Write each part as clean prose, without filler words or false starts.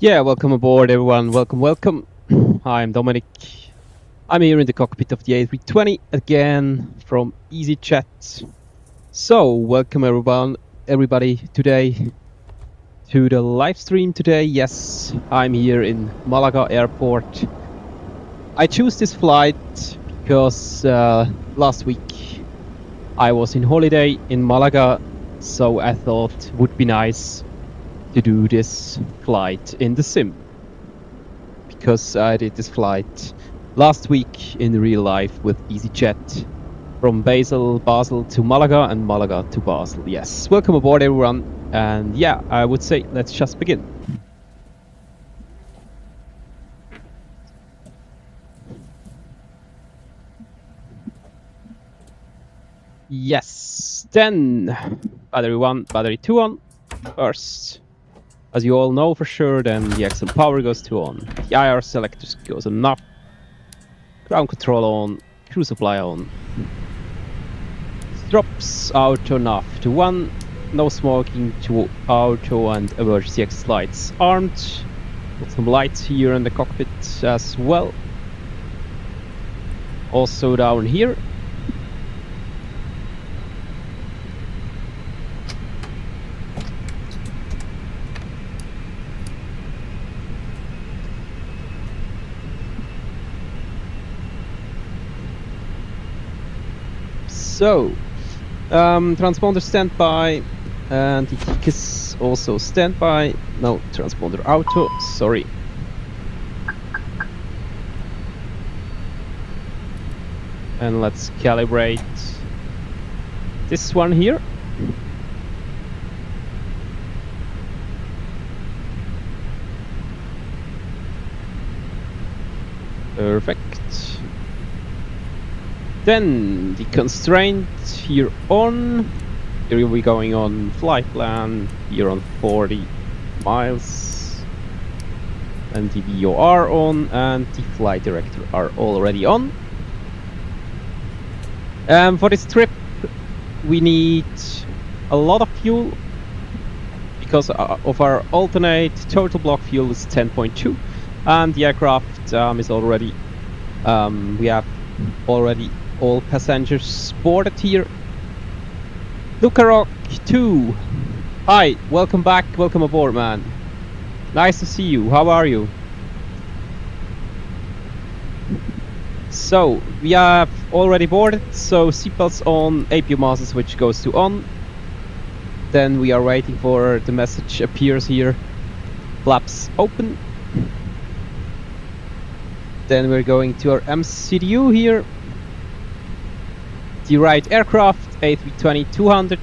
Yeah, welcome aboard everyone, welcome. I'm Dominic. I'm here in the cockpit of the A320 again from easyJet. So, welcome everybody today to the live stream today. Yes, I'm here in Málaga Airport. I choose this flight because last week I was in holiday in Málaga, so I thought it would be nice to do this flight in the sim. Because I did this flight last week in real life with easyJet from Basel to Malaga and Malaga to Basel. Yes, welcome aboard everyone. And yeah, I would say let's just begin. Yes, then battery 1, battery 2 on first. As you all know for sure, then the axle power goes to on, the IR selectors goes on up, ground control on, crew supply on. Drops auto nav to 1, no smoking to auto, and emergency exit lights armed. Got some lights here in the cockpit as well. Also down here. So, transponder standby, and the TICAS also standby. No, transponder auto, sorry. And let's calibrate this one here. Perfect. Then the constraint here on. Here we're going on flight plan. Here on 40 miles. And the VOR on, and the flight director are already on. For this trip, we need a lot of fuel because of our alternate total block fuel is 10.2, and the aircraft is already. We have already all passengers boarded here. Lucarok 2. Hi, welcome back, welcome aboard, man. Nice to see you. How are you? So, we have already boarded, so seatbelts on, APU master switch goes to on. Then we are waiting for the message appears here. Flaps open. Then we're going to our MCDU here. The right aircraft, A320-200,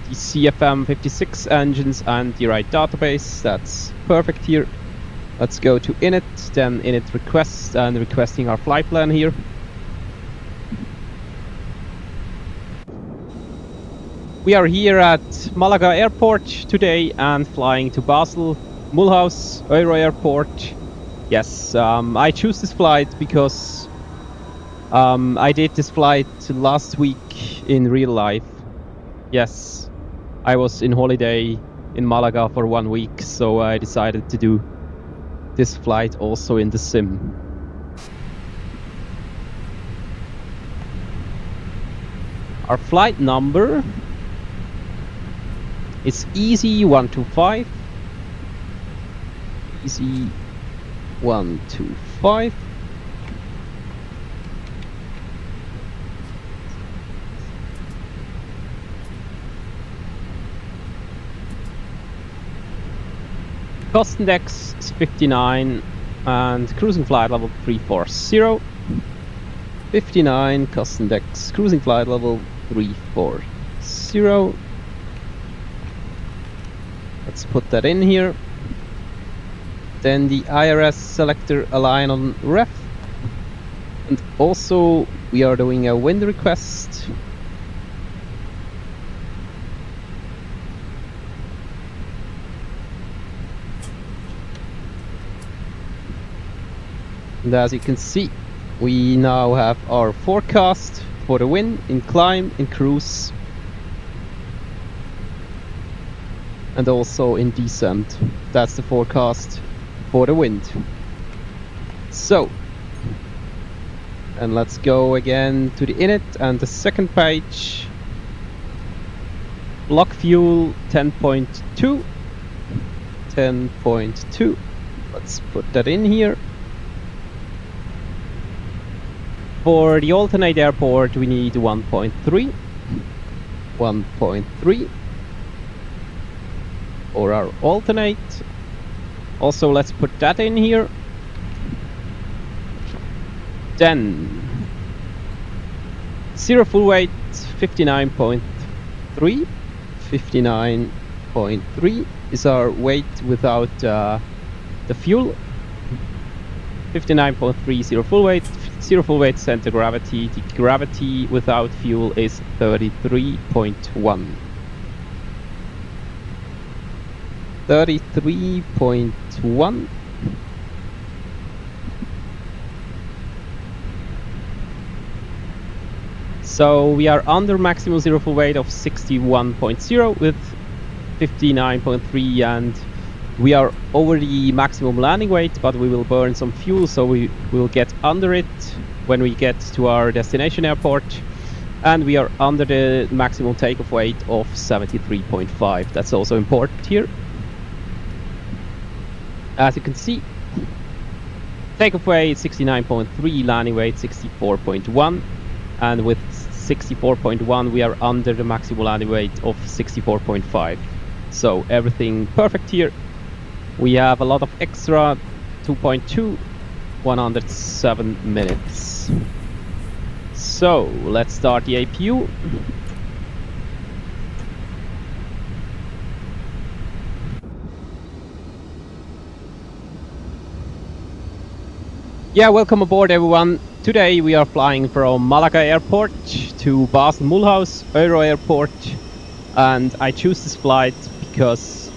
the CFM56 engines, and the right database. That's perfect here. Let's go to init, then init request, and requesting our flight plan here. We are here at Málaga Airport today and flying to Basel Mulhouse EuroAirport. Yes, I choose this flight because I did this flight last week in real life. Yes, I was in holiday in Malaga for 1 week, so I decided to do this flight also in the sim. Our flight number is EC125. EC125. Cost index is 59 and cruising flight level 340. 59 cost index, cruising flight level 340. Let's put that in here. Then the IRS selector align on ref. And also we are doing a wind request. And as you can see, we now have our forecast for the wind in climb, in cruise, and also in descent. That's the forecast for the wind. So, and let's go again to the init and the second page. Block fuel 10.2. 10.2. Let's put that in here. For the alternate airport we need 1.3. 1.3 for our alternate. Also let's put that in here. Then zero full weight 59.3. 59.3 is our weight without the fuel. 59.3 zero full weight. Zero full weight center gravity. The gravity without fuel is 33.1. 33.1. So we are under maximum zero full weight of 61.0 with 59.3, and we are over the maximum landing weight, but we will burn some fuel, so we will get under it when we get to our destination airport. And we are under the maximum takeoff weight of 73.5. That's also important here. As you can see, takeoff weight 69.3, landing weight 64.1, and with 64.1 we are under the maximum landing weight of 64.5. So everything perfect here. We have a lot of extra 2.2, 107 minutes. So let's start the APU. Yeah, welcome aboard everyone. Today we are flying from Málaga Airport to Basel Mulhouse EuroAirport, and I choose this flight because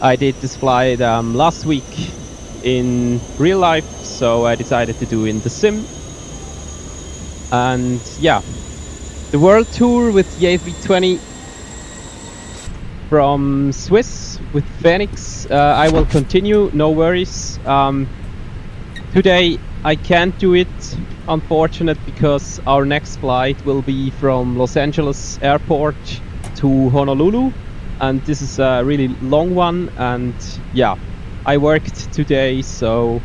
I did this flight last week in real life, so I decided to do in the sim. And yeah, the world tour with the A320 from Swiss with Fenix, I will continue, no worries. Today I can't do it, unfortunate, because our next flight will be from Los Angeles Airport to Honolulu, and this is a really long one. And yeah, I worked today, so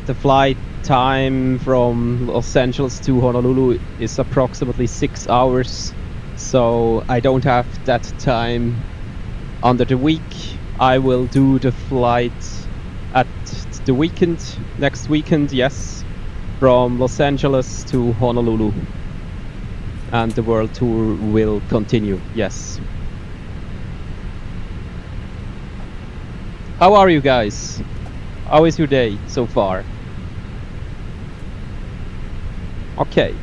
the flight time from Los Angeles to Honolulu is approximately 6 hours, so I don't have that time under the week. I will do the flight at the weekend, next weekend, yes, from Los Angeles to Honolulu, and the world tour will continue, yes. How are you guys? How is your day so far? Okay.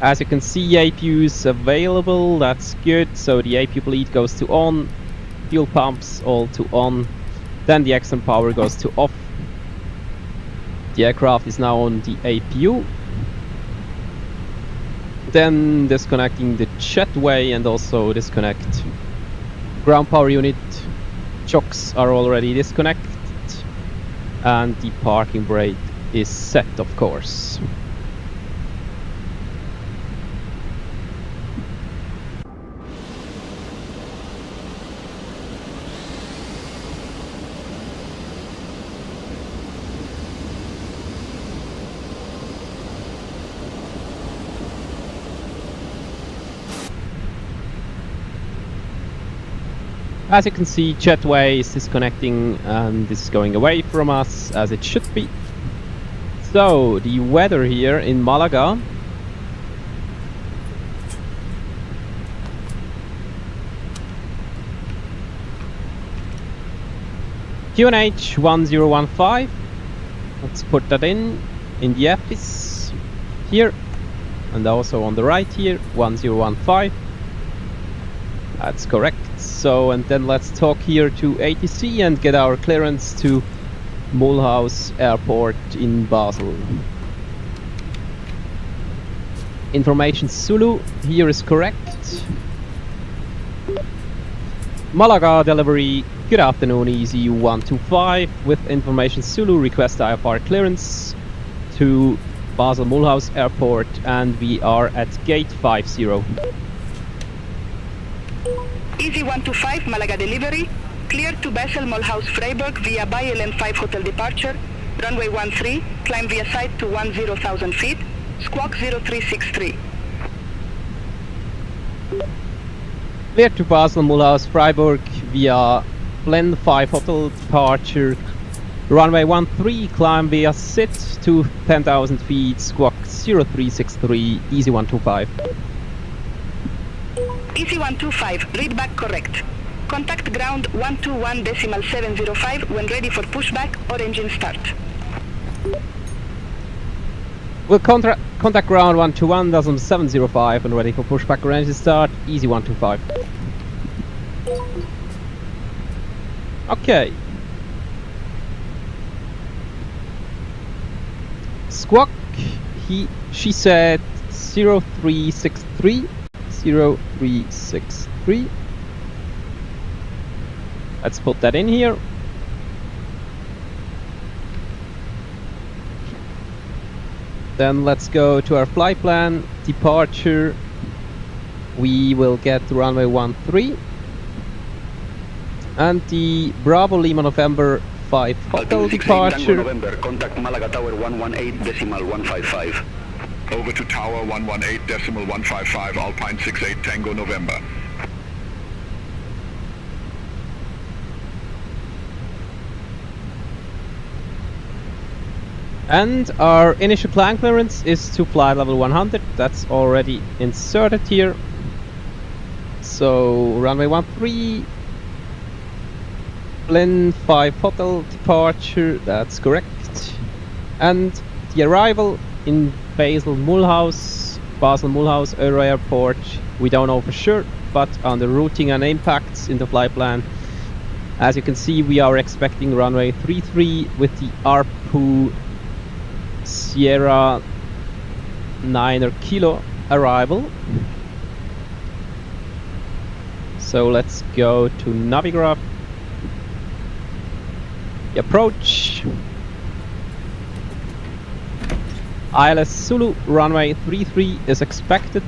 As you can see, APU is available, that's good. So the APU bleed goes to on, fuel pumps all to on, then the XM power goes to off. The aircraft is now on the APU. Then disconnecting the jetway and also disconnect ground power unit. Chocks are already disconnected, and the parking brake is set, of course. As you can see, jetway is disconnecting and this is going away from us, as it should be. So, the weather here in Malaga. QNH 1015. Let's put that in the office here. And also on the right here, 1015. That's correct. So, and then let's talk here to ATC and get our clearance to Mulhouse Airport in Basel. Information Zulu here is correct. Málaga delivery, good afternoon, Easy 125 with information Zulu, request IFR clearance to Basel Mulhouse Airport, and we are at gate 50. Easy 125, Málaga delivery, clear to Basel Mulhouse Freiburg via ByLM 5 hotel departure, runway 13, climb via site to 10,000 feet, squawk 0363. Clear to Basel Mulhouse Freiburg via Blend 5 hotel departure, runway 13, climb via SIT to 10,000 feet, squawk 0363, Easy 125. Easy 125, read back correct. Contact ground 121.705 when ready for pushback or engine start. We'll contact ground 121.705 when ready for pushback or engine start, Easy 125. Okay. Squawk, she said 0363. 0363. Let's put that in here. Then let's go to our flight plan. Departure. We will get to runway 13. And the Bravo Lima November 5 hotel departure. November, contact Málaga Tower 118.155. Over to Tower 118.155, Alpine 68 Tango November. And our initial climb clearance is to flight level 100. That's already inserted here. So runway 13, Blend 5 hotel departure, that's correct. And the arrival in Basel Mulhouse EuroAirport, we don't know for sure, but on the routing and impacts in the flight plan, as you can see, we are expecting runway 33 with the ARPU Sierra 9 Kilo arrival. So let's go to Navigraph. The approach. ILS Zulu runway 33 is expected.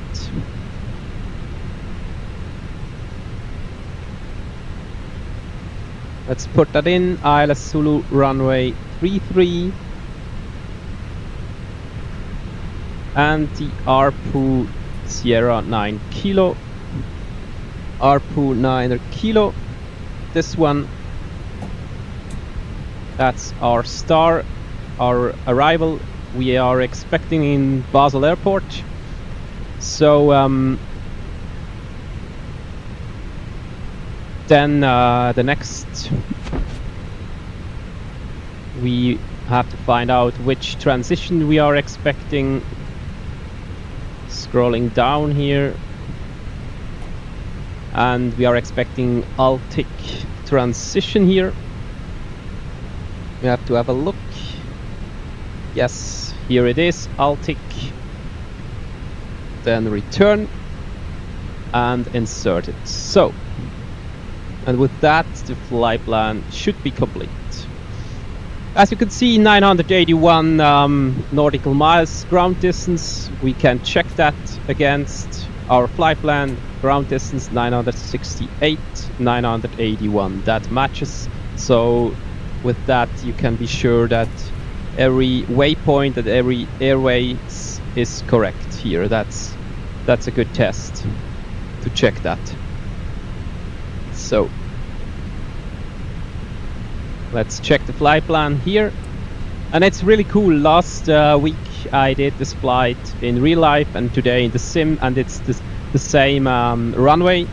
Let's put that in. ILS Zulu runway 33. And the ARPU Sierra 9 Kilo. ARPU 9 Kilo. This one. That's our star, our arrival. We are expecting in Basel Airport. So then the next we have to find out which transition we are expecting. Scrolling down here, and we are expecting Altic transition here. We have to have a look. Yes, here it is, Altic. Then return and insert it. So, and with that, the flight plan should be complete. As you can see, 981 nautical miles ground distance. We can check that against our flight plan. Ground distance 968, 981. That matches. So with that, you can be sure that every waypoint and every airway is correct here. That's a good test to check that. So let's check the flight plan here, and it's really cool. Last week I did this flight in real life, and today in the sim, and it's the same runway,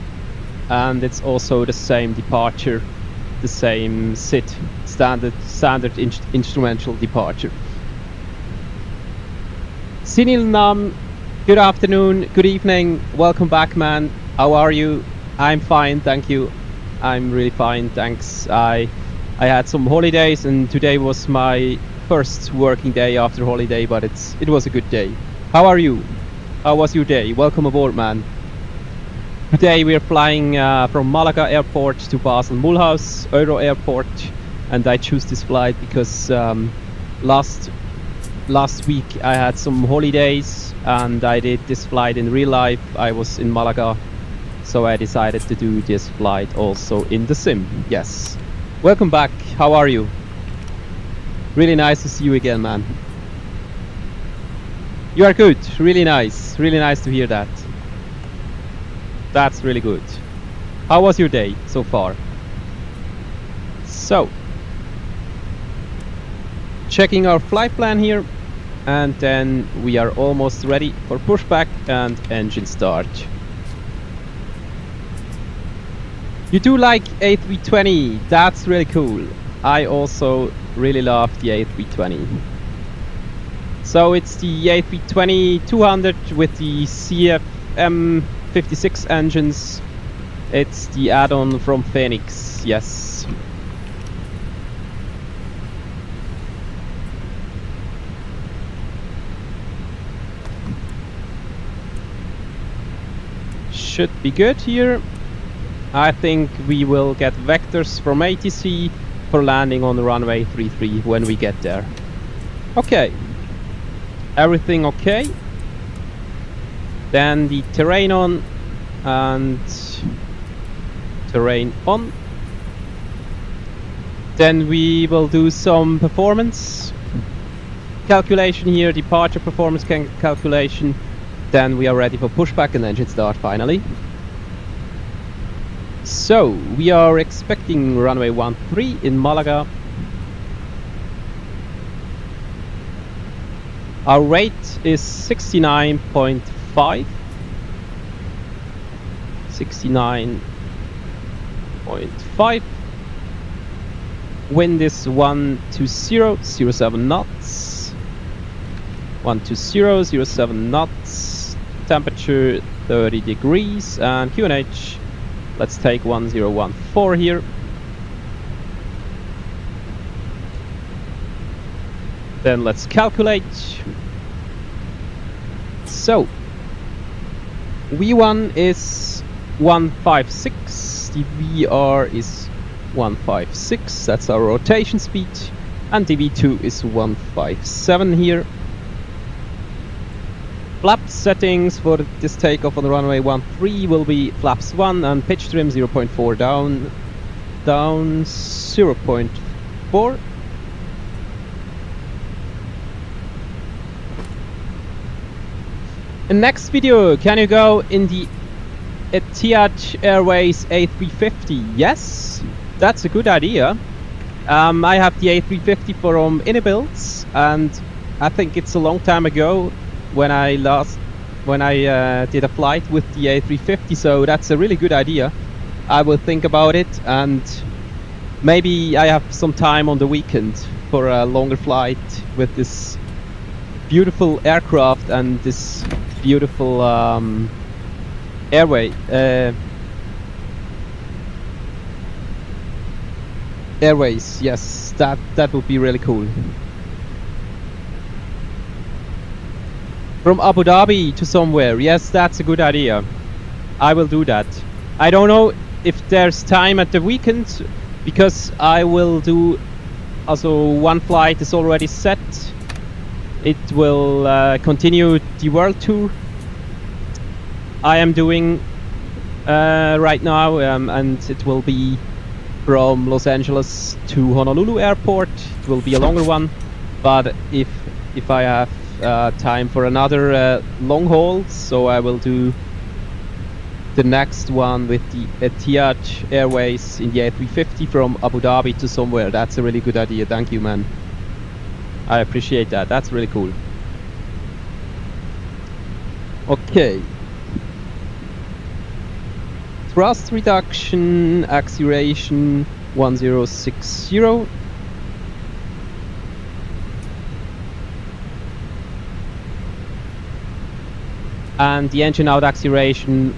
and it's also the same departure, the same SIT, standard instrumental departure. Sinil Nam, good afternoon, good evening, welcome back, man. How are you? I'm fine, thank you. I'm really fine, thanks. I had some holidays, and today was my first working day after holiday, but it was a good day. How are you? How was your day? Welcome aboard, man. Today we are flying from Málaga Airport to Basel Mulhouse EuroAirport, and I choose this flight because last week I had some holidays and I did this flight in real life. I was in Malaga, so I decided to do this flight also in the sim. Yes. Welcome back. How are you? Really nice to see you again, man. You are good. Really nice. Really nice to hear that. That's really good. How was your day so far? So, checking our flight plan here, and then we are almost ready for pushback and engine start. You do like A320, that's really cool. I also really love the A320. So it's the A320-200 with the CFM 56 engines. It's the add-on from Fenix, yes. Should be good here. I think we will get vectors from ATC for landing on the runway 33 when we get there. Okay. Everything okay. Then the terrain on and terrain on. Then we will do some performance calculation here, departure performance calculation. Then we are ready for pushback and engine start finally. So we are expecting runway 13 in Malaga. Our rate is 69.5. 69.5. Wind is 120, 07 knots. 120, 07 knots. Temperature 30 degrees and QNH. Let's take 1014 here. Then let's calculate. So V1 is 156, the VR is 156, that's our rotation speed, and the V2 is 157 here. Flap settings for this takeoff on the runway 13 will be flaps 1 and pitch trim 0.4 down 0.4. In next video, can you go in the Etihad Airways A350? Yes, that's a good idea. I have the A350 from Inibuilds, and I think it's a long time ago when I did a flight with the A350, so that's a really good idea. I will think about it, and maybe I have some time on the weekend for a longer flight with this beautiful aircraft and this beautiful airways. Yes, that would be really cool. From Abu Dhabi to somewhere. Yes, that's a good idea. I will do that. I don't know if there's time at the weekend, because I will do also one flight is already set. It will continue the world tour I am doing right now, and it will be from Los Angeles to Honolulu Airport. It will be a longer one, but if I have time for another long haul, so I will do the next one with the Etihad Airways in the A350 from Abu Dhabi to somewhere. That's a really good idea. Thank you, man. I appreciate that. That's really cool. Okay. Thrust reduction, acceleration 1060. And the engine out acceleration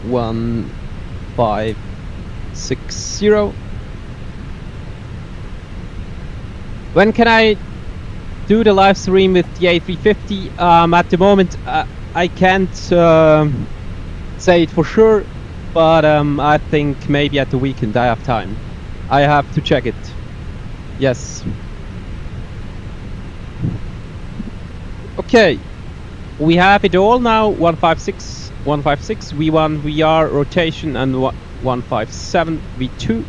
1560. When can I do the live stream with the A350? At the moment I can't say it for sure, but I think maybe at the weekend I have time. I have to check it. Yes. Okay, we have it all now. 156, 156, V1, VR, rotation, and 157, V2.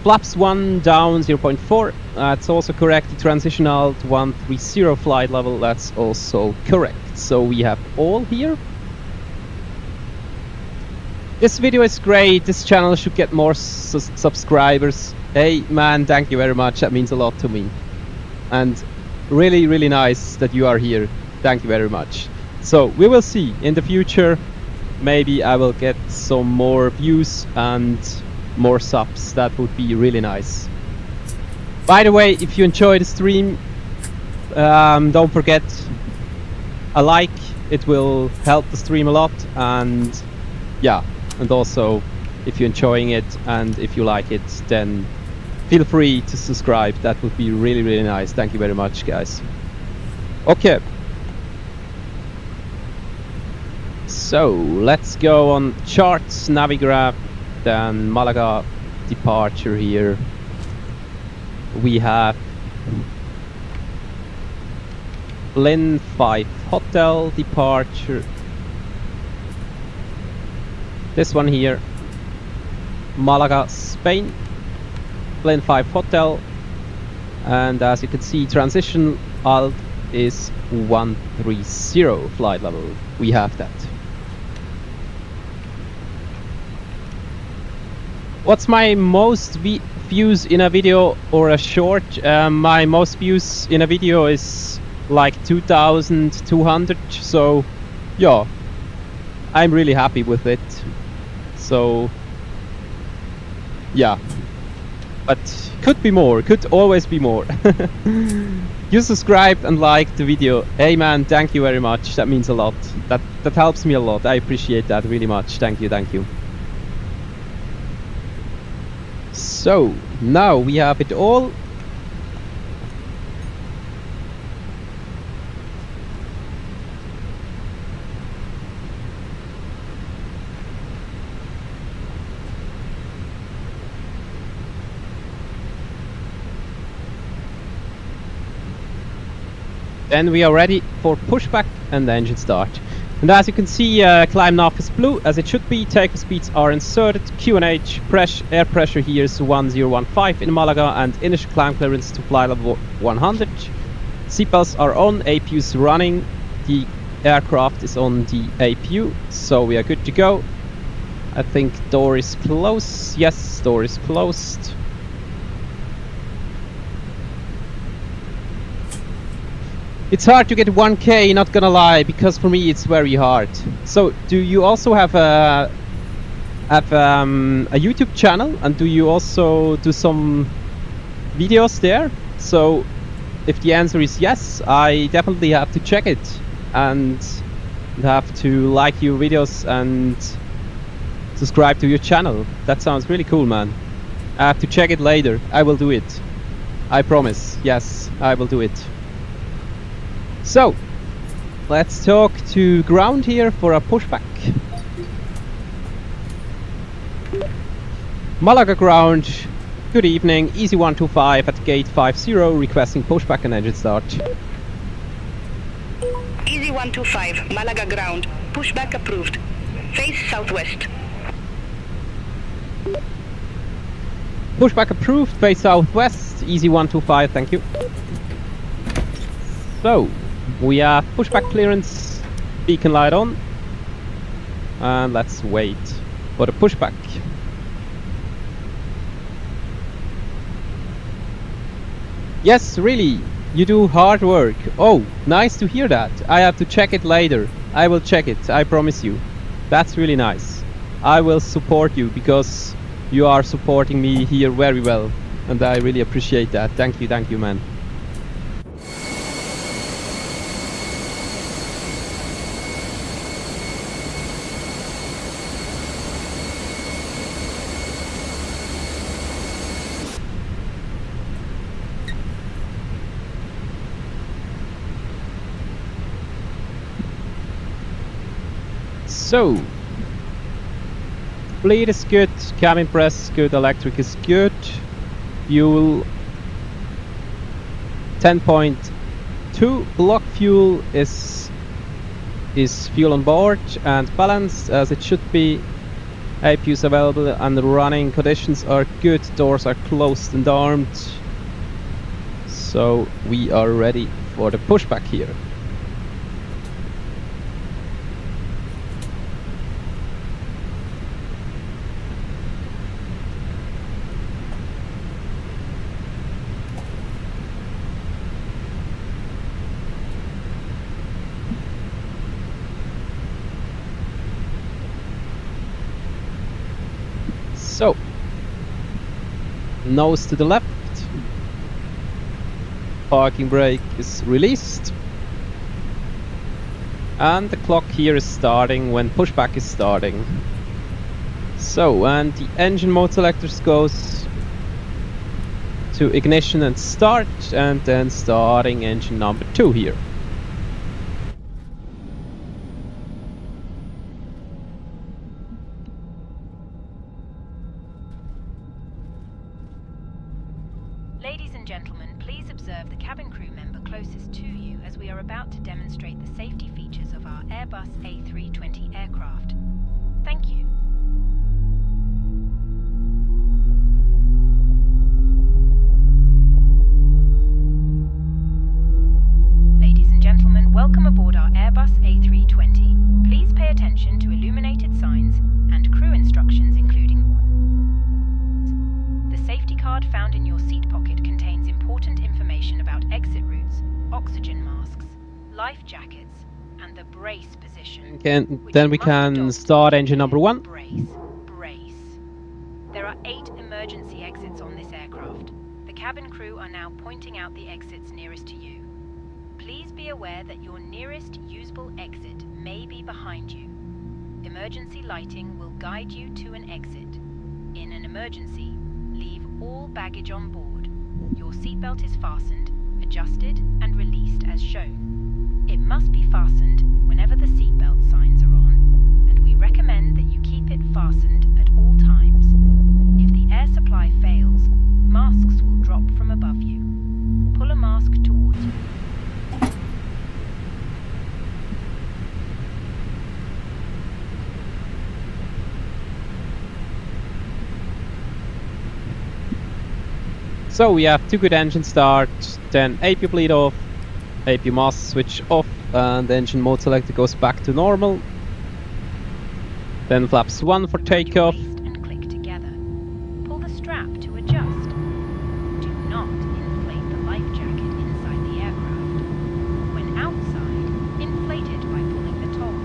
Flaps 1 down 0.4, that's also correct. The transition alt 130 flight level, that's also correct. So we have all here. This video is great, this channel should get more subscribers. Hey man, thank you very much, that means a lot to me. And really, really nice that you are here. Thank you very much. So we will see in the future, maybe I will get some more views and more subs. That would be really nice. By the way, if you enjoy the stream, don't forget a like. It will help the stream a lot. And yeah, and also if you're enjoying it and if you like it, then feel free to subscribe. That would be really, really nice. Thank you very much, guys. Okay, so let's go on charts, Navigraph, then Malaga departure here. We have Lin 5 hotel departure. This one here, Malaga, Spain, Lin 5 hotel, and as you can see, transition alt is 130 flight level. We have that. What's my most views in a video or a short? My most views in a video is like 2,200, so yeah, I'm really happy with it. So yeah, but could be more, could always be more. You subscribed and liked the video. Hey man, thank you very much, that means a lot. That helps me a lot. I appreciate that really much. Thank you, thank you. So now we have it all. Then we are ready for pushback and the engine start. And as you can see, climb nav is blue, as it should be. Takeoff speeds are inserted. QNH, air pressure here is 1015 in Malaga, and initial climb clearance to flight level 100. Seatbelts are on, APU is running. The aircraft is on the APU, so we are good to go. I think door is closed. Yes, door is closed. It's hard to get 1K, not gonna lie, because for me it's very hard. So, do you also have a YouTube channel, and do you also do some videos there? So, if the answer is yes, I definitely have to check it and have to like your videos and subscribe to your channel. That sounds really cool, man. I have to check it later. I will do it. I promise. Yes, I will do it. So, let's talk to ground here for a pushback. Malaga ground, good evening, Easy 125 at gate 50, requesting pushback and engine start. Easy 125, Malaga ground, pushback approved. Face southwest. Pushback approved, face southwest, Easy 125, thank you. So, we have pushback clearance, beacon light on, and let's wait for the pushback. Yes, really, you do hard work. Oh, nice to hear that. I have to check it later. I will check it, I promise you. That's really nice. I will support you because you are supporting me here very well, and I really appreciate that. Thank you, man. So, bleed is good, cabin press is good, electric is good, fuel 10.2, block fuel is fuel on board and balanced as it should be. APUs available and running conditions are good, doors are closed and armed. So we are ready for the pushback here. So, nose to the left, parking brake is released, and the clock here is starting when pushback is starting. So, and the engine mode selectors goes to ignition and start, and then starting engine number 2 here. Ladies and gentlemen, please observe the cabin crew member closest to you as we are about to demonstrate the safety features of our Airbus A320 aircraft. Thank you. Ladies and gentlemen, welcome aboard our Airbus A320. Please pay attention to illuminated signs and crew instructions including the safety card found in your seat pocket contains important information about exit routes, oxygen masks, life jackets, and the brace position. Then we can start engine number 1. Brace. There are 8 emergency exits on this aircraft. The cabin crew are now pointing out the exits nearest to you. Please be aware that your nearest usable exit may be behind you. Emergency lighting will guide you to an exit. In an emergency, leave all baggage on board. Your seatbelt is fastened, adjusted, and released as shown. It must be fastened whenever the seatbelt signs are on, and we recommend that you keep it fastened at all times. If the air supply fails, masks will drop from above you. Pull a mask towards you. So we have 2 good engine start, then APU bleed off, APU mask switch off, and engine mode selector goes back to normal. Then flaps 1 for takeoff. And click together. Pull the strap to adjust. Do not inflate the life jacket inside the aircraft. When outside, inflate it by pulling the top.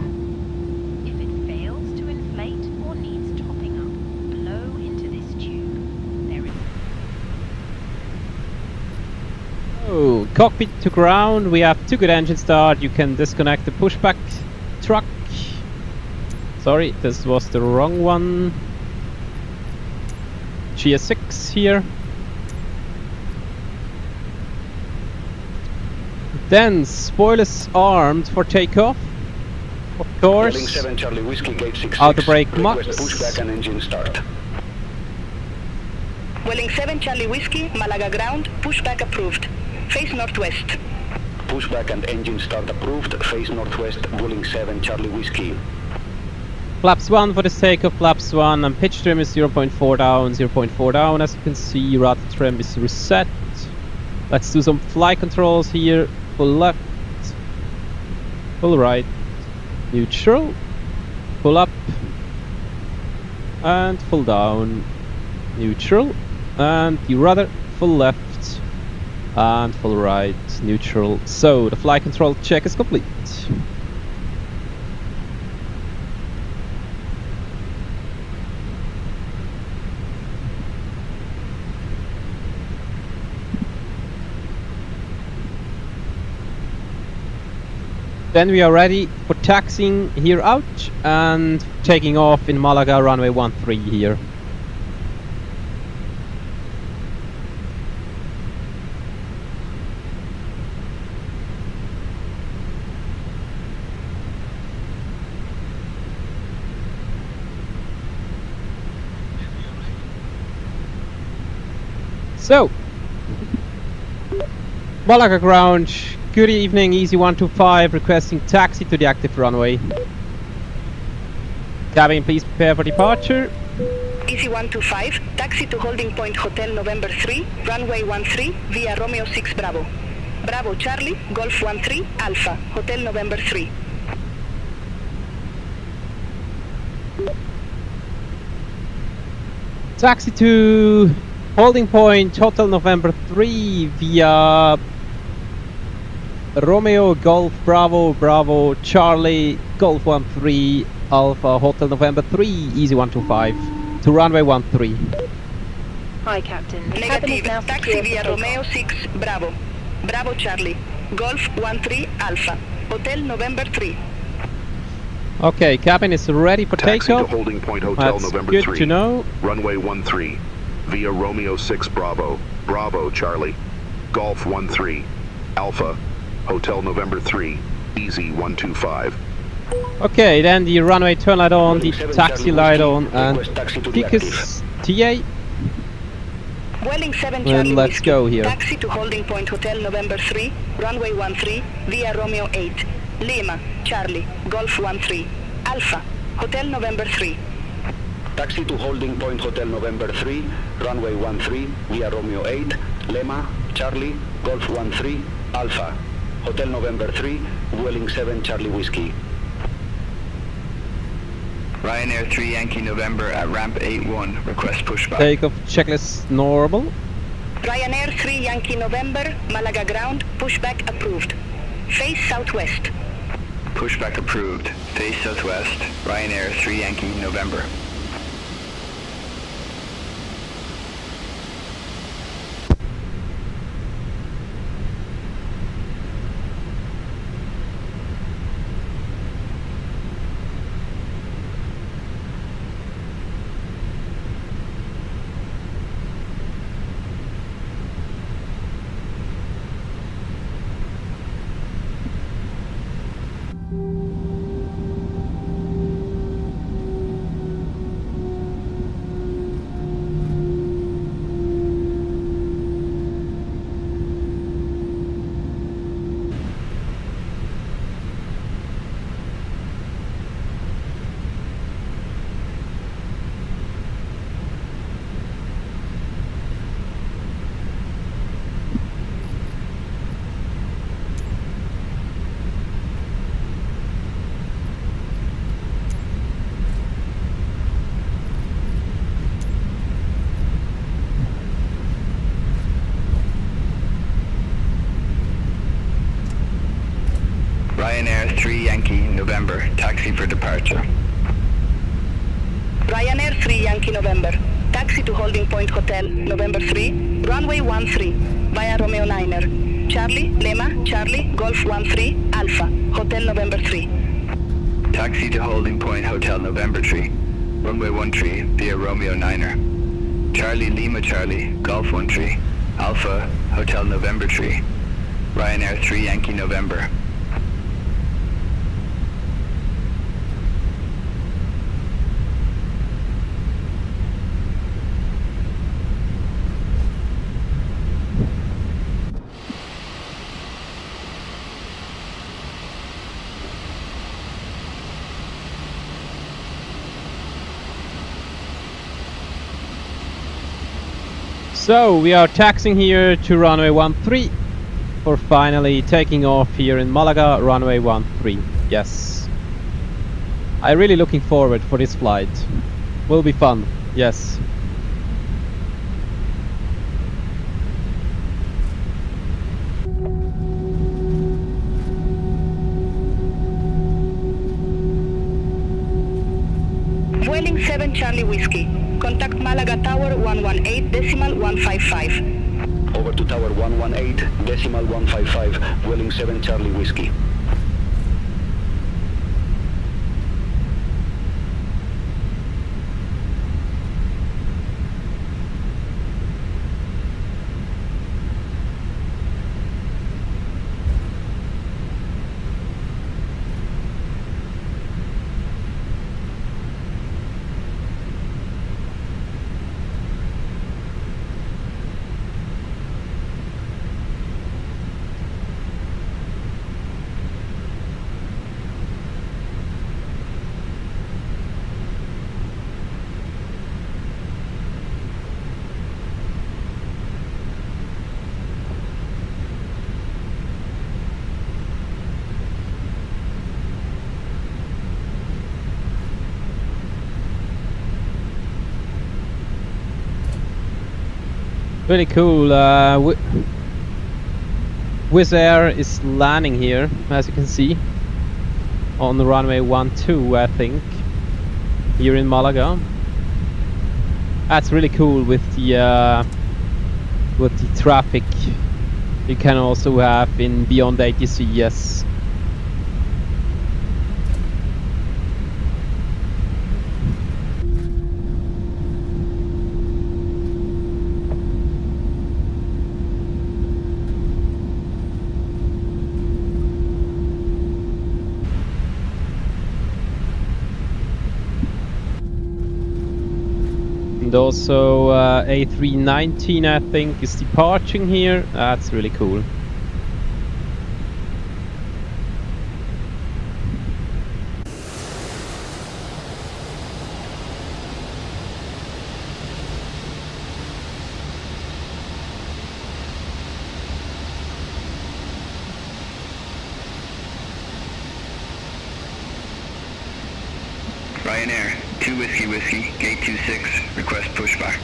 If it fails to inflate or needs topping up, blow into this tube. There is Cockpit to ground, we have 2 good engine start. You can disconnect the pushback truck. Sorry, this was the wrong one. GS6 here. Then spoilers armed for takeoff. Of course. Heading 7 Charlie Whiskey Gate 66. Outer brake Request max. pushback and engine start. Welling 7 Charlie Whiskey, Malaga ground, pushback approved. Face northwest. Pushback and engine start approved. Face northwest, Welling 7 Charlie Whiskey. Flaps 1 for the takeoff, flaps 1, and pitch trim is 0.4 down, 0.4 down. As you can see, rudder trim is reset. Let's do some flight controls here. Full left, full right, neutral, full up, and full down, neutral, and the rudder full left, and full right, neutral. So the flight control check is complete. Then we are ready for taxiing here out and taking off in Malaga runway 13 here. So, Malaga ground. Good evening, Easy 125 requesting taxi to the active runway. Cabin, please prepare for departure. Easy 125, taxi to holding point Hotel November 3, runway 13 via Romeo 6 Bravo. Bravo Charlie, Golf 13, Alpha, Hotel November 3. Taxi to holding point Hotel November 3 via Romeo Golf Bravo Bravo Charlie Golf 13 Alpha Hotel November 3 Easy 125 to runway 13. Hi, Captain. The cabin is Negative, now taxi secure via for Romeo 6 Bravo. Bravo Charlie, Golf 13 Alpha, Hotel November 3. Okay, cabin is ready for Taxi to takeoff. holding point Hotel That's November good 3. to know. Runway 13 via Romeo 6 Bravo, Bravo Charlie, Golf 13, Alpha, Hotel November 3, Easy 125. Okay, then the runway turn light on, the 7 taxi Charlie light Whiskey, on, and request taxi to the Ticus TA. Welling 7 Well, Charlie let's Whiskey, go here. taxi to holding point Hotel November 3, runway 13 via Romeo 8. Lima, Charlie, Golf 13, Alpha, Hotel November 3. Taxi to holding point Hotel November 3, runway 13 via Romeo 8, Lima, Charlie, Golf 13, Alpha, Hotel November 3, Welling 7 Charlie Whiskey. Ryanair 3 Yankee November at ramp 81. Request pushback. Takeoff checklist normal. Ryanair 3 Yankee November, Malaga ground, pushback approved. Face southwest. Pushback approved. Face southwest. Ryanair 3 Yankee November. Ryanair 3 Yankee November. Taxi for departure. Ryanair 3 Yankee November, taxi to holding point Hotel November 3, runway 13 via Romeo 9er. Charlie, Lima, Charlie, Golf 13, Alpha, Hotel November 3. Taxi to holding point Hotel November 3. Runway 13 via Romeo 9er. Charlie Lima Charlie, Golf 13, Alpha, Hotel November 3. Ryanair 3 Yankee November. So we are taxiing here to runway 13 for finally taking off here in Malaga, runway 13. Yes. I'm really looking forward for this flight. Will be fun. Yes. Welling 7 Charlie Whiskey, contact Malaga Tower 118.155. Over to Tower 118.155, Welling 7 Charlie Whiskey. Really cool. Wizz Air is landing here, as you can see, on the runway 12, I think, here in Malaga. That's really cool with the traffic you can also have in beyond ATC. Yes. And also A319, I think, is departing here. That's really cool. Ryanair, 2 Whiskey Whiskey, gate 26, request pushback.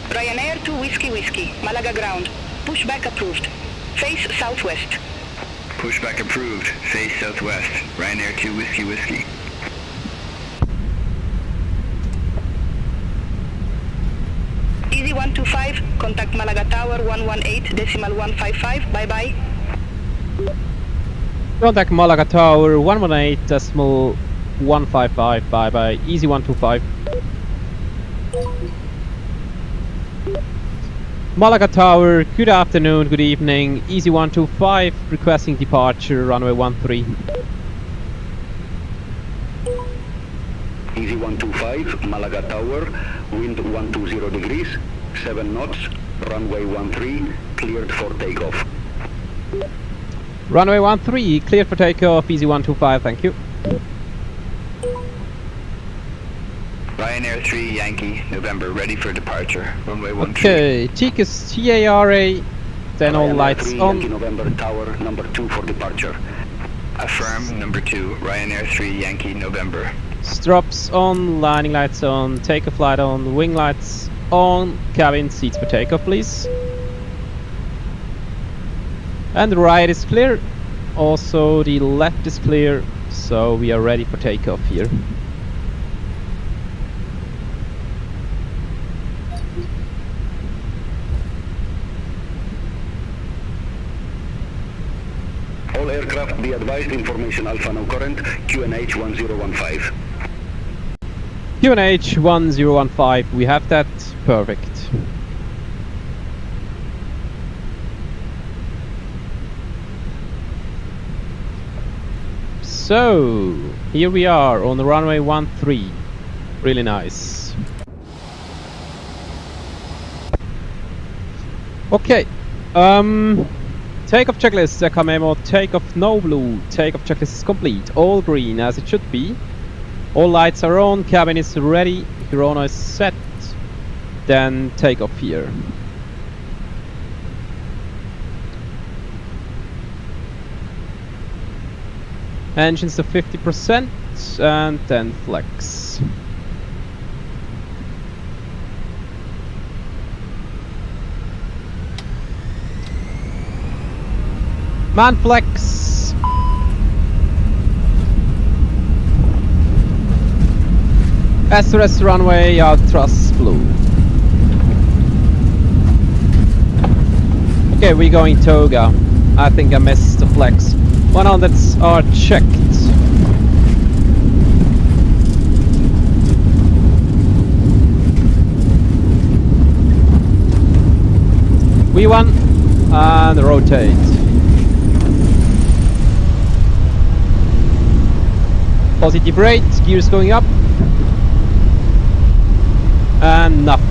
Ryanair 2 Whiskey Whiskey, Malaga ground. Pushback approved. Face southwest. Pushback approved, face southwest. Ryanair 2 Whiskey Whiskey. Easy 125, contact Malaga Tower 118.155, bye bye. Contact Malaga Tower 118.155, bye bye. Easy 125. Malaga Tower, good afternoon, good evening. Easy 125, requesting departure, runway 13. Easy 125, Malaga Tower, wind 120 degrees, 7 knots, runway 13, cleared for takeoff. Runway 13, cleared for takeoff, Easy 125, thank you. Ryanair 3 Yankee, November, ready for departure. Runway 13. Okay, TICUS TARA, then all Ryanair lights 3 on. Yankee November Tower, number 2 for departure. Affirm, number 2, Ryanair 3 Yankee, November. Strops on, landing lights on, takeoff light on, wing lights on, cabin seats for takeoff, please. And the right is clear, also the left is clear, so we are ready for takeoff here. All aircraft be advised, information Alpha no current, QNH 1015. QNH 1015, we have that, perfect. So, here we are on the runway 13, really nice. Okay, takeoff checklist, Echo Memo, takeoff no blue, takeoff checklist is complete, all green as it should be. All lights are on, cabin is ready, Corona is set, then takeoff here. Engines to 50% and then flex. Man flex. SRS runway, out thrust blue. Okay, we're going Toga. I think I missed the flex. 100s are checked. V1 and rotate. Positive rate, gears going up. And nothing.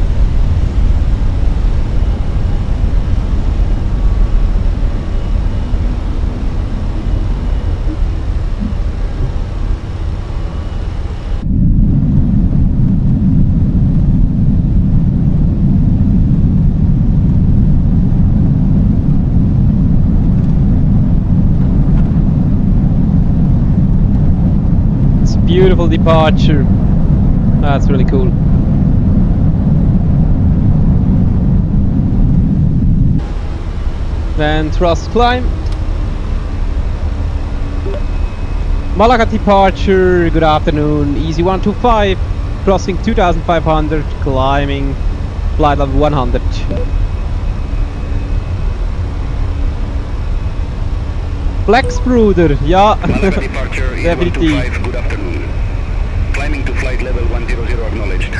It's a beautiful departure. That's really cool. Then thrust climb. Malaga departure, good afternoon, easy 125, crossing 2500, climbing flight level 100. Flex Bruder, ja, Malaga departure, easy definitiv. 125, good afternoon. Climbing to flight level 100 acknowledged.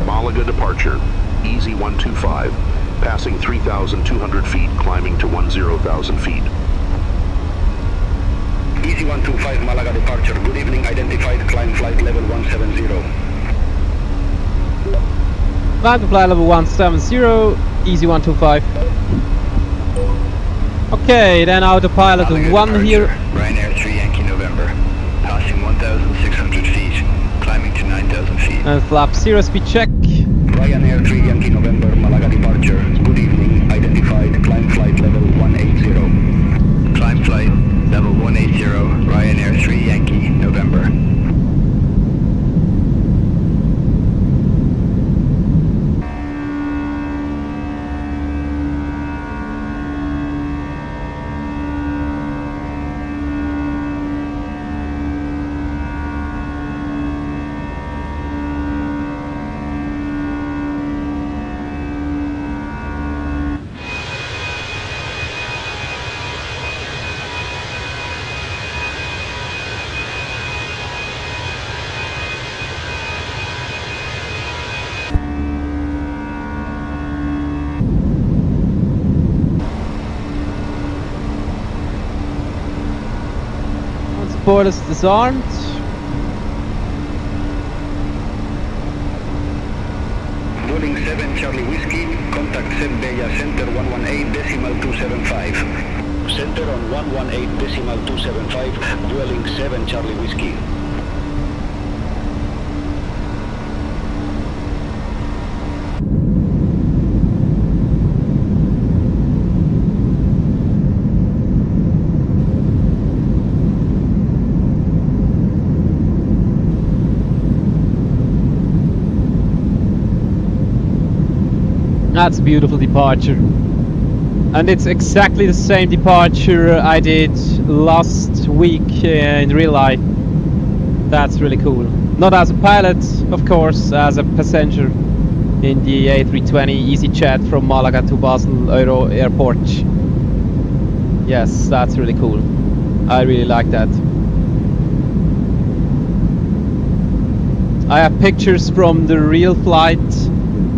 Malaga departure, easy 125, passing 3,200 feet, climbing to 10,000 feet. Easy 125, Malaga departure, good evening, identified, climb flight level 170. Climb to flight level 170, easy 125. Okay, then autopilot Malaga 1 departure, here. Ryanair 3 Yankee November. Passing 1,600 feet, climbing to 9,000 feet. And flap 0 speed check. Ryanair 3 Yankee November, Malaga departure, good evening, identified, climb flight level 180. Climb flight level 180, Ryanair 3 Yankee November. Support is disarmed. Vueling 7 Charlie Whiskey, contact Sebbeya Center 118.275. Center on 118.275, Vueling 7 Charlie Whiskey. That's a beautiful departure. And it's exactly the same departure I did last week in real life. That's really cool. Not as a pilot, of course, as a passenger in the A320 EasyJet from Malaga to Basel EuroAirport. Yes, that's really cool. I really like that. I have pictures from the real flight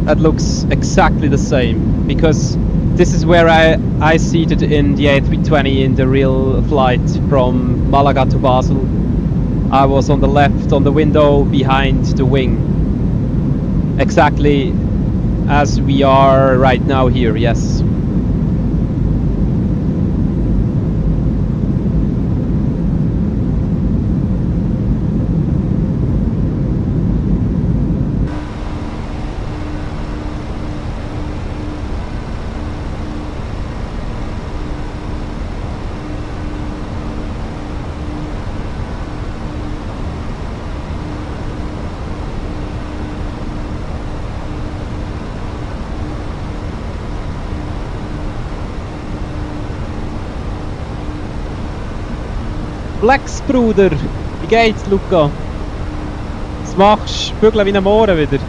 that looks exactly the same, because this is where I seated in the A320 in the real flight from Malaga to Basel. I was on the left on the window behind the wing, exactly as we are right now here, yes. Flex Bruder, wie geht's, Luca? Was machst du? Bügeln wie ein Mohren wieder.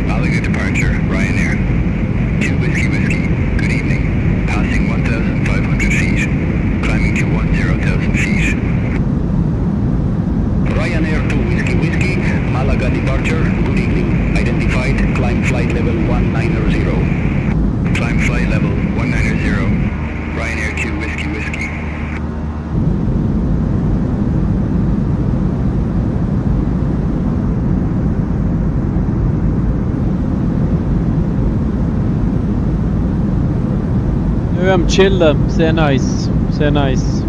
Malaga departure, Ryanair. 2 Whiskey Whiskey, good evening. Passing 1,500 feet, climbing to 10,000 feet. Ryanair 2 Whiskey Whiskey, Malaga departure, good evening, identified, climb flight level 190. Climb flight level 190, Ryanair 2 Whiskey Whiskey. wir am Chillen. Sehr nice. Sehr nice.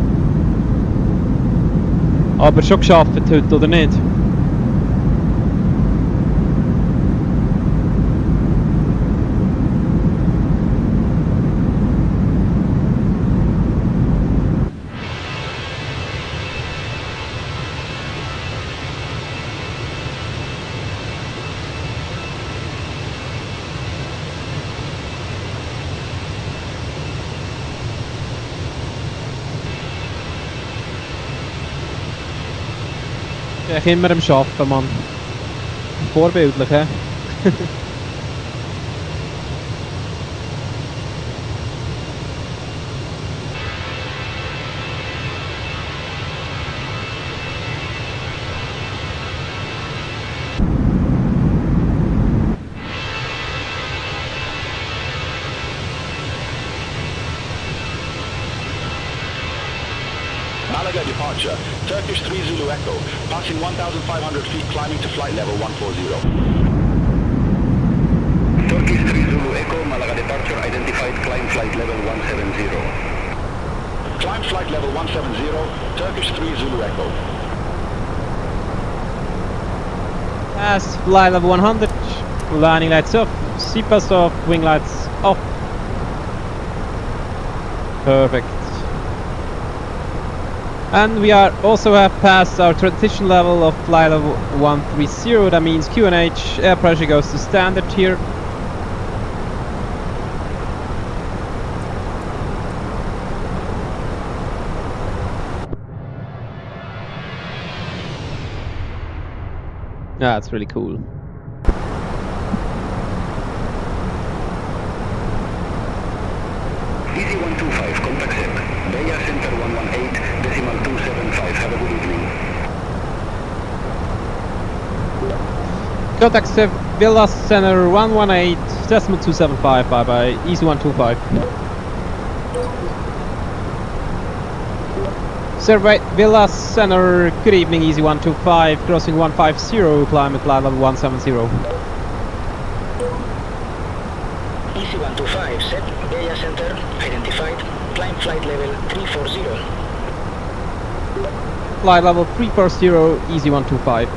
Aber schon geschafft heute, oder nicht? Ich immer am Arbeiten, Mann. Vorbildlich, hä? Málaga departure, Turkish 3 Zulu Echo, passing 1,500 feet, climbing to flight level 140. Turkish 3 Zulu Echo, Málaga departure identified, climb flight level 170. Climb flight level 170, Turkish 3 Zulu Echo. Pass flight level 100, landing lights off, seatbelts off, wing lights off. Perfect. And we are also have passed our transition level of flight level 130. That means QNH air pressure goes to standard here. Yeah, that's really cool. Easy 125, contact SEP. Bella Center 118, decimal 275, have a good evening. Contact Villa Center 118, decimal 275, bye bye, easy 125. Survey Villa Center, good evening, easy 125, crossing 150, climb at flight level 170. Easy 125, set, Bella Center, identified, climb flight level 340. Flight level 340, easy 125.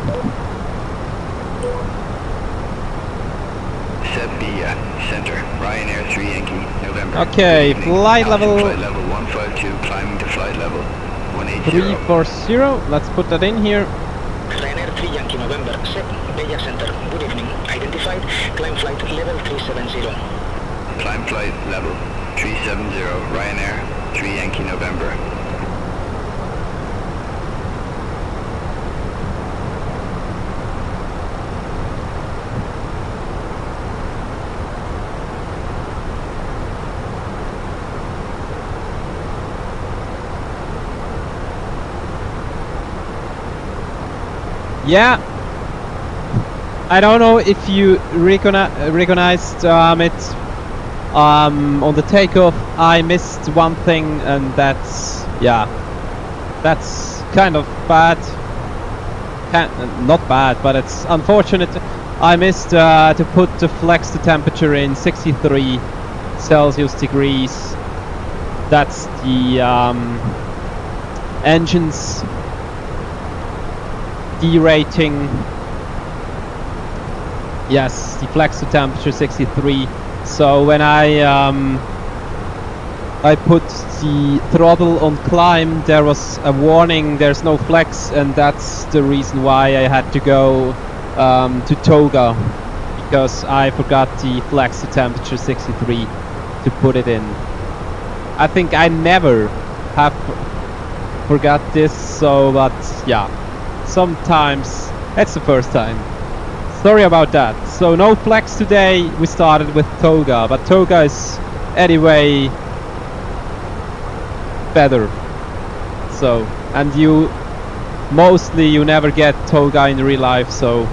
Set Bella Center, Ryanair 3 Yankee, November. Okay, Good evening. flight Alpha level Flight level 152, climbing to flight level 180. 340, let's put that in here. Ryanair 3 Yankee November, set, Bella Center, good evening, identified, climb flight level 370. Climb flight level 370, Ryanair 3 Yankee November. Yeah, I don't know if you recognized it. On the takeoff I missed one thing, and that's kind of bad. Not bad, but it's unfortunate. I missed to put the flex the temperature in 63 Celsius degrees. That's the engines derating. Yes, the flex the temperature 63. So when I put the throttle on climb, there was a warning there's no flex, and that's the reason why I had to go to Toga, because I forgot the flex the temperature 63 to put it in. I think I never have forgot this, so but yeah, sometimes it's the first time. Sorry about that. So no flex today, we started with Toga, but Toga is anyway better. So, and you never get Toga in real life, so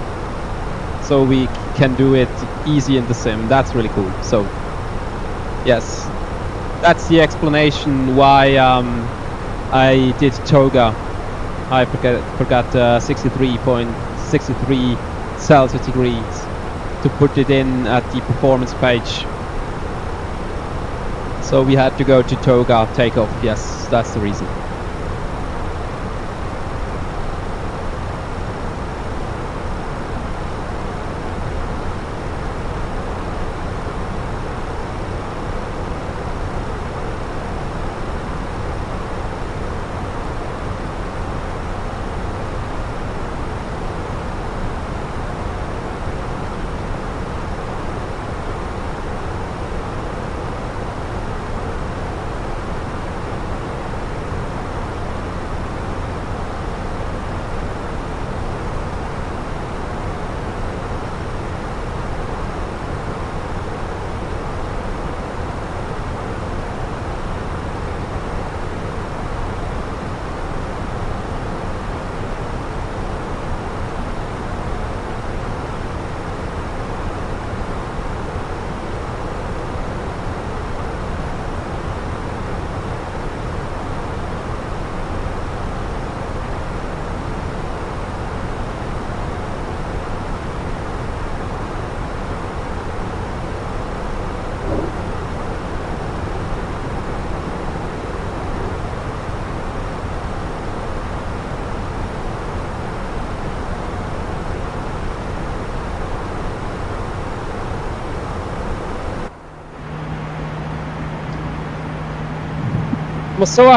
we can do it easy in the sim. That's really cool. So yes, that's the explanation why I did Toga. I forgot 63.63 Celsius degrees to put it in at the performance page. So So we had to go to Toga takeoff. Yes, that's the reason.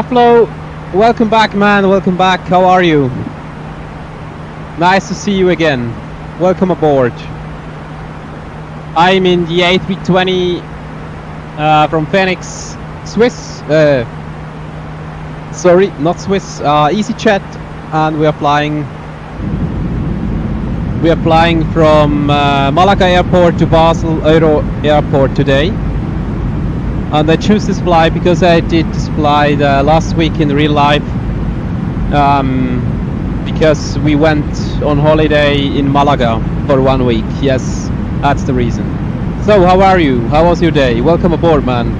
Flow, welcome back, man. Welcome back. How are you? Nice to see you again. Welcome aboard. I'm in the A320 from Fenix, Swiss. Sorry, not Swiss. EasyJet, and we are flying. We are flying from Málaga Airport to Basel EuroAirport today. And I choose this flight because I did this flight last week in real life, because we went on holiday in Malaga for 1 week. Yes, that's the reason. So how are you? How was your day? Welcome aboard, man.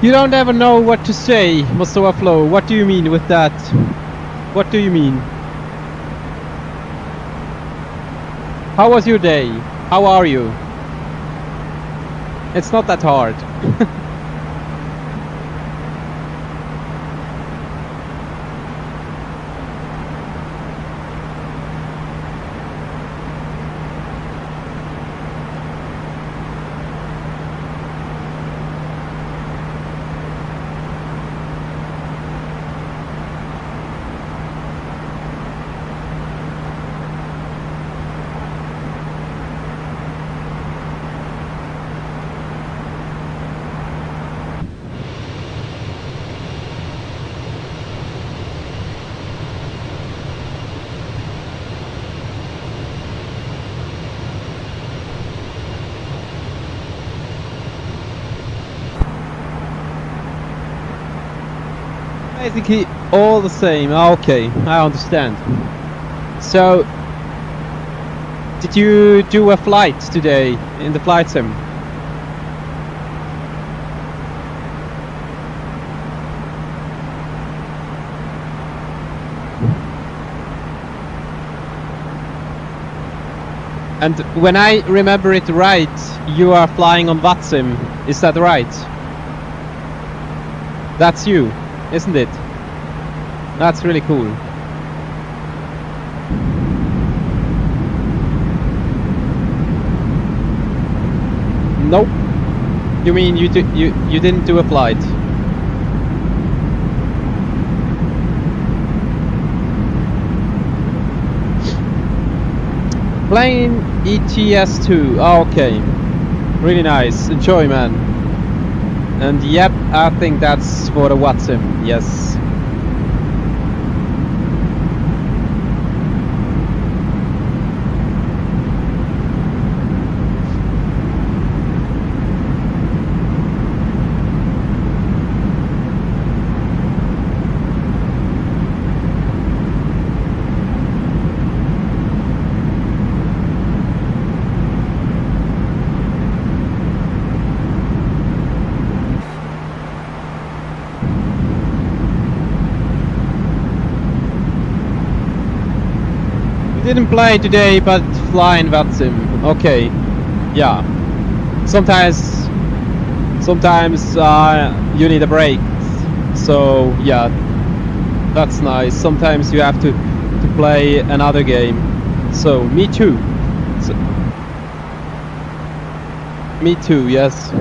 You don't ever know what to say, Mustafa Flow. What do you mean with that? What do you mean? How was your day? How are you? It's not that hard. Basically all the same. Okay, I understand. So, did you do a flight today in the flight sim? And when I remember it right, you are flying on VATSIM. Is that right? That's you, isn't it? That's really cool. Nope. You mean you didn't do a flight? Plane ETS2. Oh, okay. Really nice. Enjoy, man. And yep, I think that's for the VATSIM. Yes. Didn't play today, but fly in VATSIM. Okay, yeah. Sometimes you need a break. So yeah, that's nice. Sometimes you have to play another game. So me too. So, me too. Yes.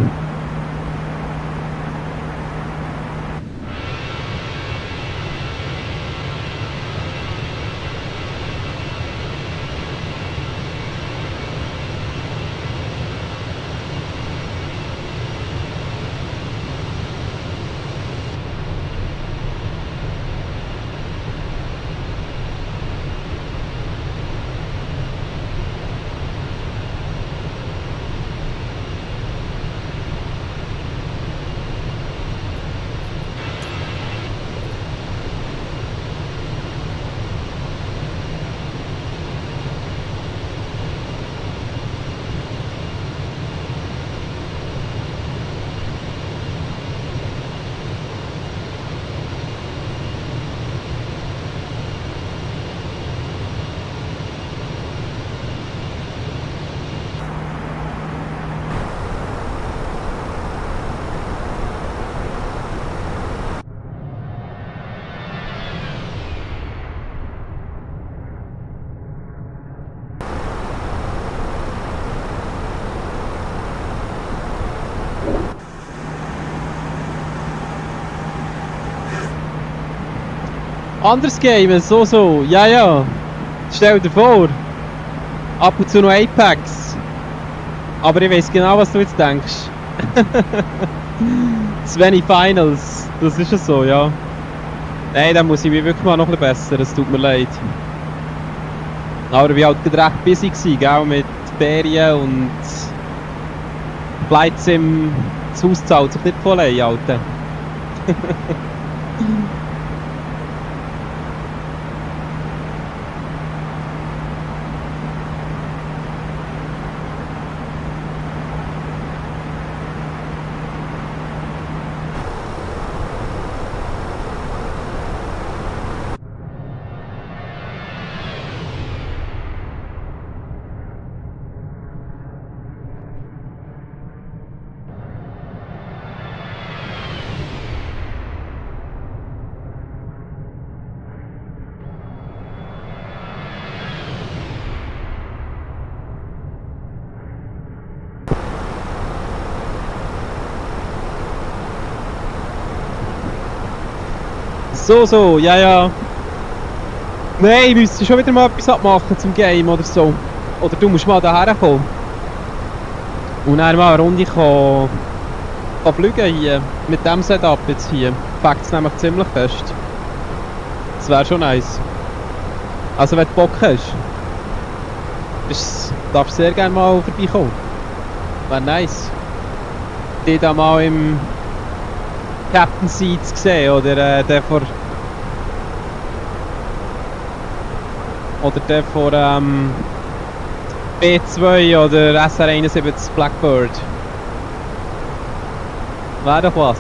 Anderes Game ist so, ja. Stell dir vor, ab und zu noch Apex. Aber ich weiß genau, was du jetzt denkst. Svenny Finals, das ist es so, ja. Nein, da muss ich mich wirklich mal noch ein bisschen besser, das tut mir leid. Aber ich war halt recht busy gewesen, gell, mit Ferien und Flight Sim, das Haus zahlt sich nicht voll ein, Alter. So, ja, ja. Nein, wir müssen schon wieder mal etwas abmachen zum Game oder so. Oder du musst mal daher kommen. Und dann mal eine Runde kann fliegen hier. Mit dem Setup jetzt hier. Packt es nämlich ziemlich fest. Das wäre schon nice. Also wenn du Bock hast, darfst du sehr gerne mal vorbeikommen. Wäre nice. Die da mal im Captain Seats gesehen oder der vor B2 oder SR71 Blackbird. Wäre doch was.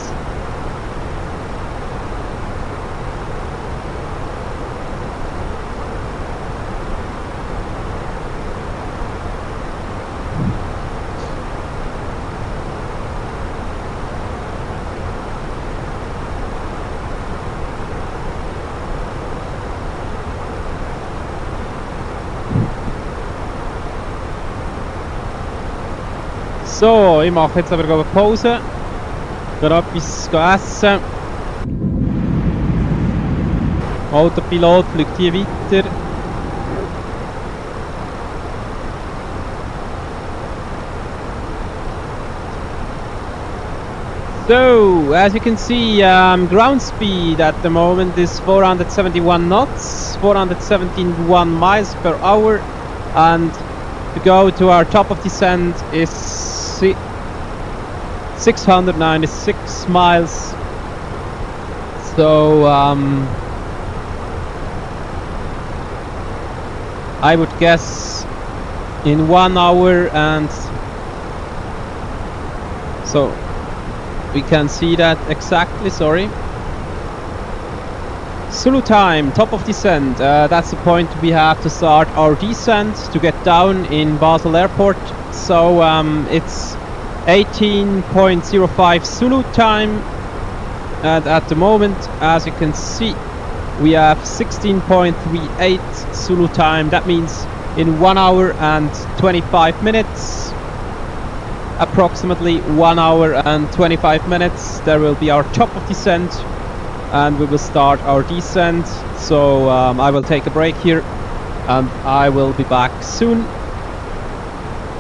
So, ich mache jetzt aber eine Pause. Gehe etwas essen. Autopilot fliegt hier weiter. So, as you can see, ground speed at the moment is 471 knots, 471 miles per hour, and to go to our top of descent is 696 miles. So I would guess in 1 hour, and so we can see that exactly. Sorry. Zulu time, top of descent. That's the point we have to start our descent to get down in Basel Airport. So it's 18.05 Zulu time, and at the moment, as you can see, we have 16.38 Zulu time. That means in 1 hour and 25 minutes, approximately 1 hour and 25 minutes, there will be our top of descent, and we will start our descent. So I will take a break here, and I will be back soon.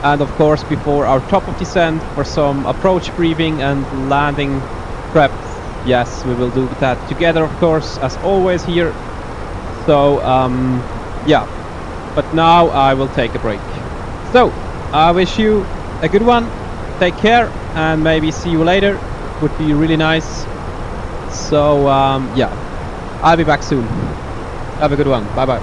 And of course, before our top of descent, for some approach briefing and landing prep. Yes, we will do that together, of course, as always here. So yeah, but now I will take a break. So I wish you a good one. Take care, and maybe see you later. Would be really nice. So yeah, I'll be back soon. Have a good one. Bye bye.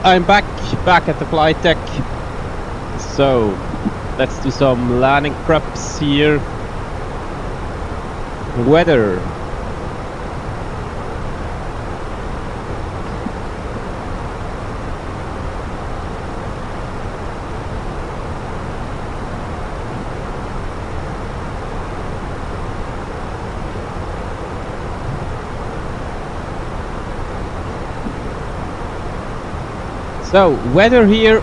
I'm back at the flight deck. So, let's do some landing preps here. Weather. So, weather here,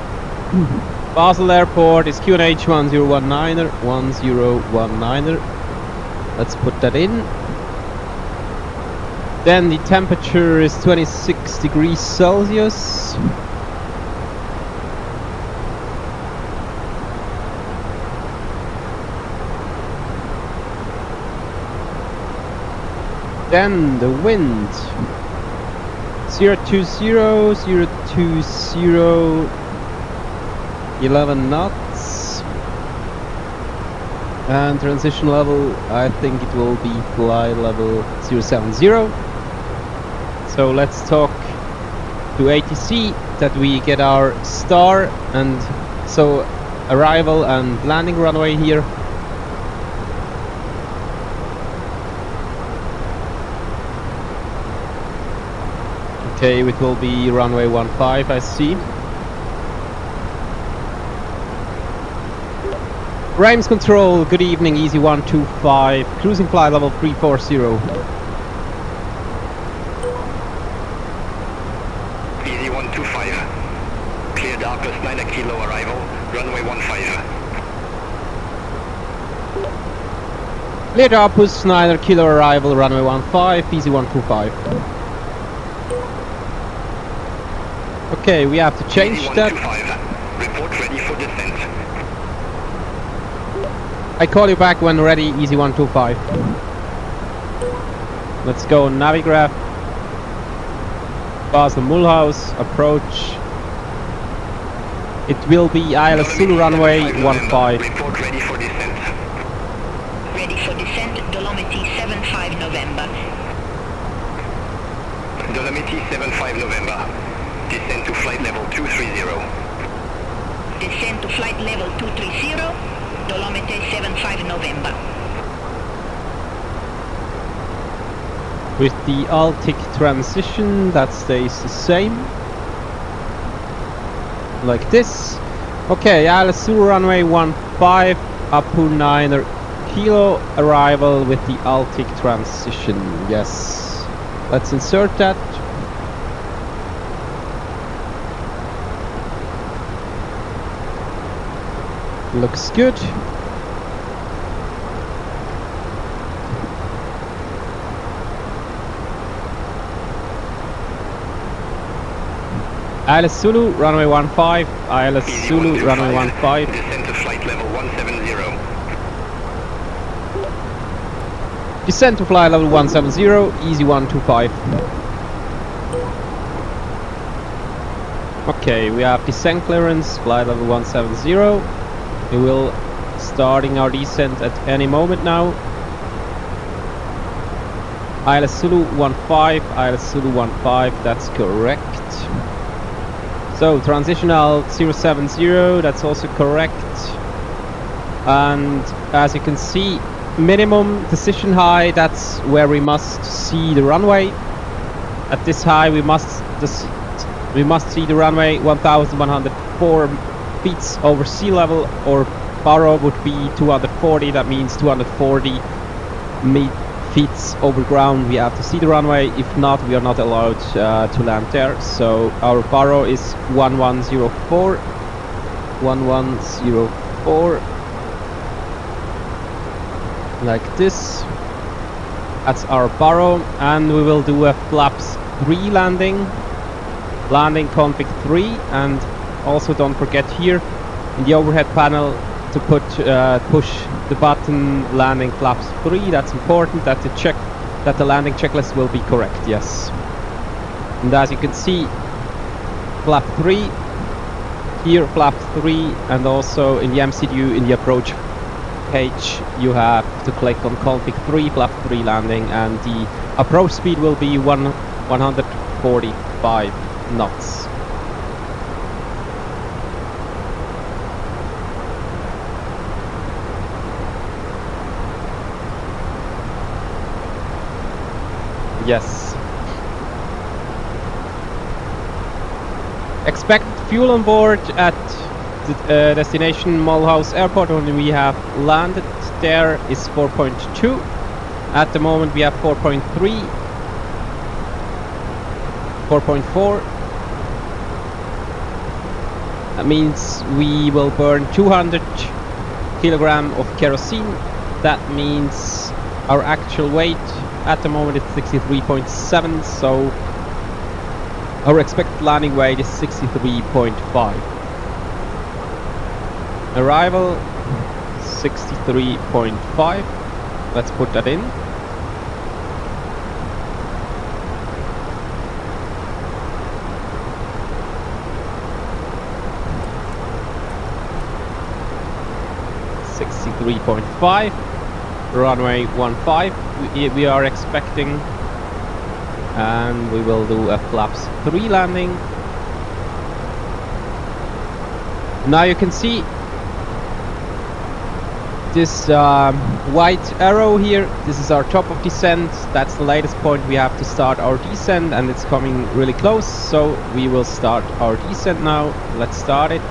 Basel Airport is QNH 1019er, 1019er. Let's put that in. Then the temperature is 26 degrees Celsius. Then the wind. 020, 11 knots. And transition level, I think it will be fly level 070. So let's talk to ATC that we get our star, and so arrival and landing runway here. Okay, it will be runway 15, I see. Rames control, good evening, easy 125, cruising flight level 340. Easy 125. Clear Darkness 9 kilo arrival, runway 15. Clear Darkness 9 kilo arrival, runway 15, easy 125. Okay, we have to change that. Report ready for descent. I call you back when ready, easy 125. Let's go Navigraph. Basel Mulhouse, approach. It will be ILS Zulu runway 15. Report ready for descent. Ready for descent, Dolomiti 75 November. Dolomiti 75 November. Descend to flight level 230. Descent to flight level 230, Dolomiti 75 November. With the Altic transition, that stays the same. Like this. Okay, ILS Zulu runway 15, Apu 9 kilo arrival with the Altic transition. Yes. Let's insert that. Looks good. ILS Zulu, runway 15, ILS Zulu, runway 15. Descend to flight level 170. Descend to flight level 170, easy 125. Okay, we have descent clearance, flight level 170. We will starting our descent at any moment now. ILS Zulu 15, ILS Zulu 15, that's correct. So transitional 070, that's also correct. And as you can see, minimum decision high, that's where we must see the runway. At this high we must see the runway 1104 feet over sea level, or borough would be 240, that means 240 feet over ground we have to see the runway. If not, we are not allowed to land there. So our borough is 1104, 1104, like this. That's our borough, and we will do a flaps 3 landing config 3, and also don't forget here in the overhead panel to push the button landing flaps 3. That's important that the landing checklist will be correct. Yes. And as you can see, flap 3 here, flap 3, and also in the MCU in the approach page you have to click on config 3 flap 3 landing, and the approach speed will be 145 knots. Yes. Expected fuel on board at the destination Mulhouse Airport when we have landed there is 4.2. At the moment we have 4.3, 4.4. That means we will burn 200 kilogram of kerosene. That means our actual weight at the moment is 63.7, so our expected landing weight is 63.5. Arrival 63.5. Let's put that in. .5, runway 15 we are expecting, and we will do a flaps 3 landing. Now you can see this white arrow here. This is our top of descent. That's the latest point we have to start our descent, and it's coming really close, so we will start our descent now. Let's start it.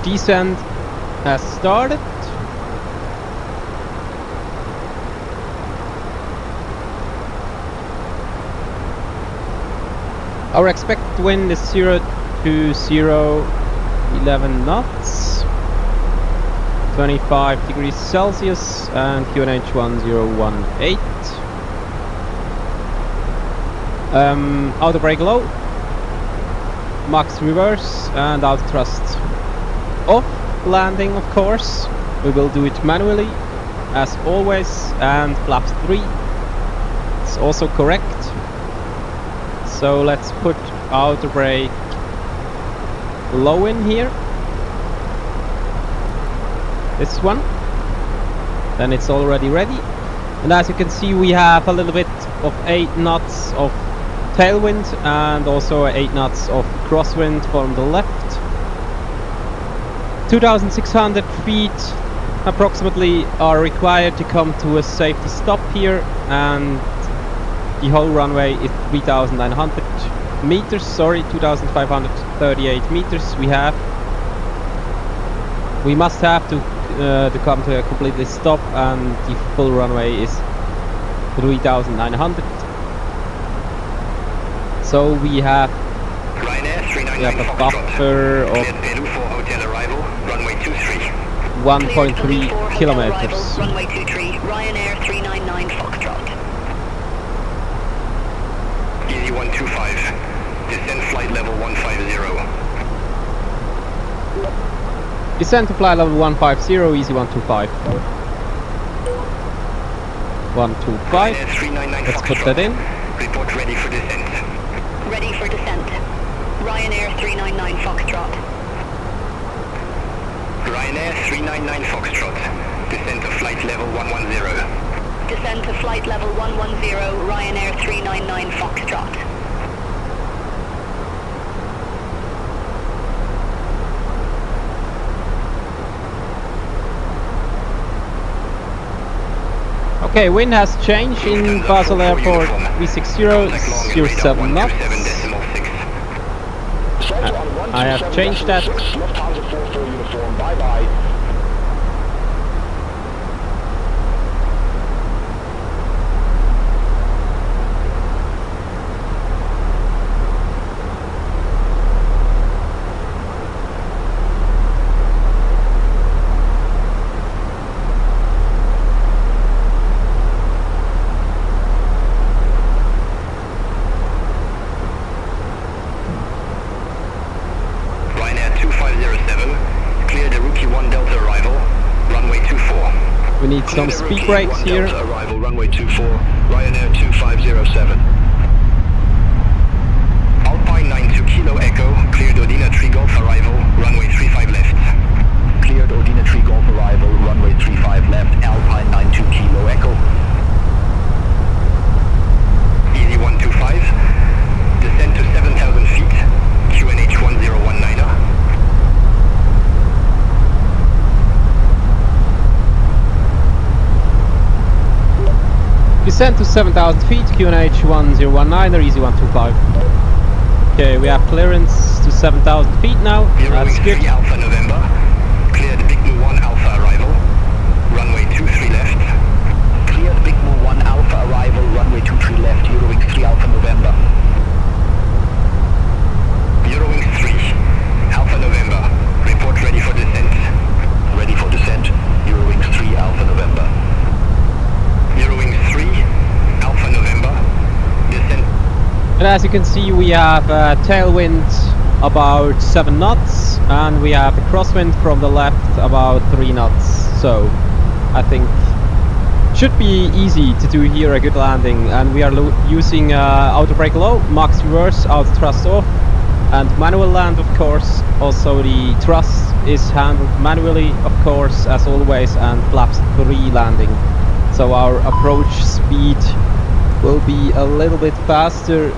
Descent has started. Our expected wind is 0 to 11 knots, 25 degrees Celsius, and QNH 1018. Outer brake low, max reverse, and outer thrust off. Landing, of course, we will do it manually as always, and flaps 3 it's also correct. So let's put outer brake low in here, this one, then it's already ready. And as you can see, we have a little bit of 8 knots of tailwind and also 8 knots of crosswind from the left. 2,600 feet approximately are required to come to a safety stop here, and the whole runway is 3,900 meters, sorry, 2,538 meters we must have to come to a completely stop, and the full runway is 3,900. So we have a buffer of 1.3 kilometers. Runway 23, Ryanair 399 Foxtrot. Easy 125, descend flight level 150. Descend to flight level 150, easy 125. 125, let's put that in. Report ready for descent. Ready for descent. Ryanair 399 Foxtrot. Ryanair 399 Foxtrot, descend to flight level 110. Descend to flight level 110, Ryanair 399 Foxtrot. Okay, wind has changed in Basel Airport, V60, 07 knots. I have changed that. We need some speed brakes here. Arrival runway 24, Ryanair 2507. Alpine Alpine 92 Kilo Echo, cleared Odina 3 Golf arrival, runway 35 left. Cleared Odina 3 Golf arrival, runway 35 left, Alpine 92 Kilo Echo. Easy 125, descend to 7,000 feet, QNH 1019er. Descend to 7,000 feet, QNH 1019 or easy 125. Okay, we have clearance to 7,000 feet now. That's good. 3 Alpha November, cleared Big Blue 1 Alpha arrival, runway 23 left. Cleared Big Blue 1 Alpha arrival, runway 23 left, Eurowings 3 Alpha November. Eurowings 3 Alpha November, report ready for descent. Ready for descent, Eurowings 3 Alpha November. Eurowings 3 Alpha November, descent. And as you can see, we have a tailwind about 7 knots, and we have a crosswind from the left about 3 knots. So I think should be easy to do here a good landing. And we are using auto brake low, max reverse, auto thrust off, and manual land, of course. Also the thrust is handled manually, of course, as always, and flaps 3 landing. So our approach speed will be a little bit faster.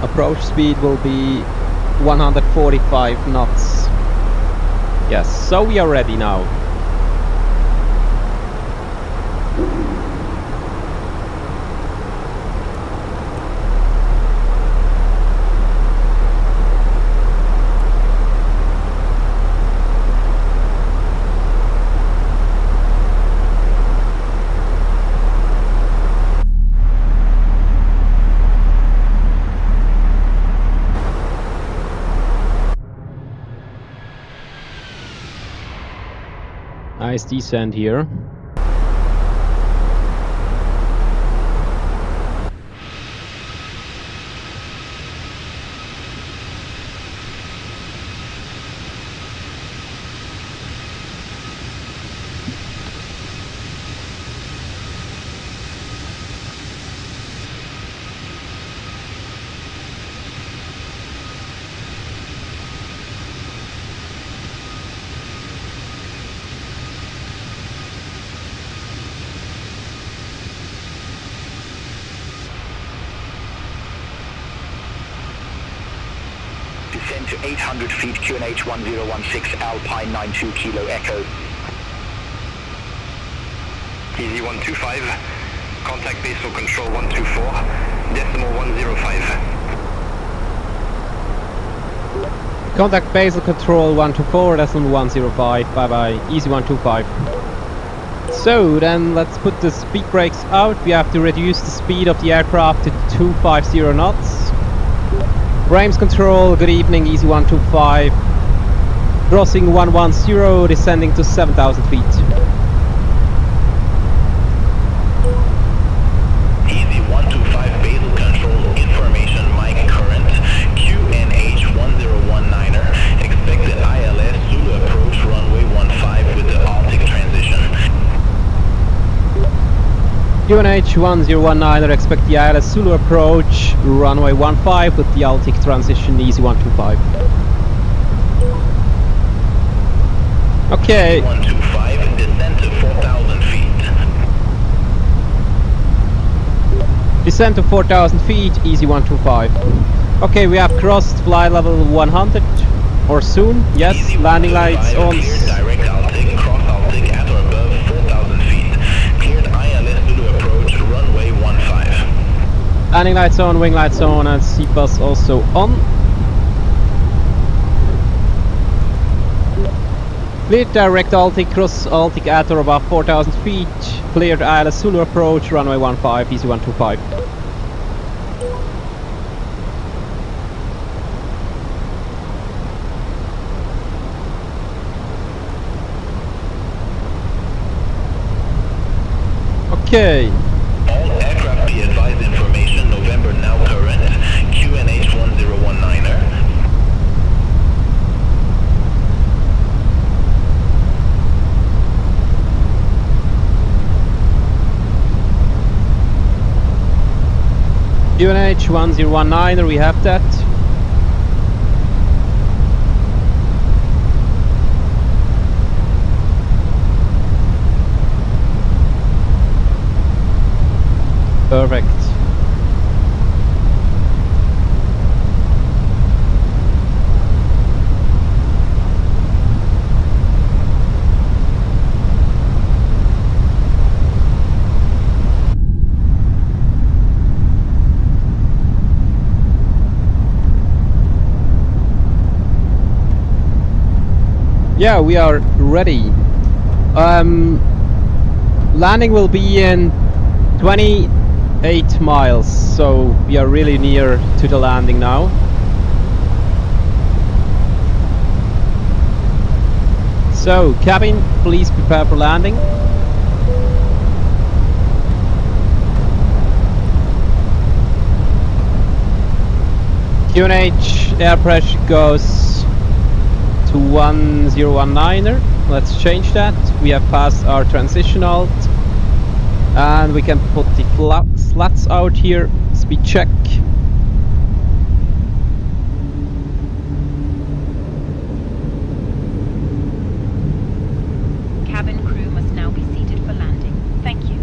Approach speed will be 145 knots. Yes, so we are ready now. Nice descent here. Descend to 800 feet, QNH 1016 Alpine 92 Kilo Echo. Easy 125, contact base for control 124, decimal 105. Contact basal control 124, decimal 105. Bye bye, easy 125. So then let's put the speed brakes out. We have to reduce the speed of the aircraft to 250 knots. Frames control, good evening, easy 125. Crossing 110, descending to 7,000 feet. Easy 125 basal control, information mic current, QNH 1019er, expected ILS Zulu approach runway 15 with the Arctic transition. QNH 1019er, expect the ILS Zulu approach, runway 15 with the Altic transition, easy 125. Okay. 125, descend to 4,000 feet. Descend to 4,000 feet, easy 125. Okay, we have crossed flight level 100, or soon, yes, Easy landing lights on. Cleared direct Altic, cross Altic at or above 4,000 feet. Cleared ILS Zulu approach runway 15. Landing lights on, wing lights on, and seatbelts also on. Cleared direct Altic, cross Altic at or above 4,000 feet. Cleared ILS Zulu approach, runway 15, easy 125. Okay. All aircraft be advised information November now current, QNH 1019er. QNH 1019, we have that. Perfect. Yeah, we are ready. Landing will be in 28 miles, so we are really near to the landing now. So, cabin, please prepare for landing. QNH air pressure goes to 1019er. Let's change that. We have passed our transition alt, and we can put the slats out here. Speed check. Cabin crew must now be seated for landing. Thank you.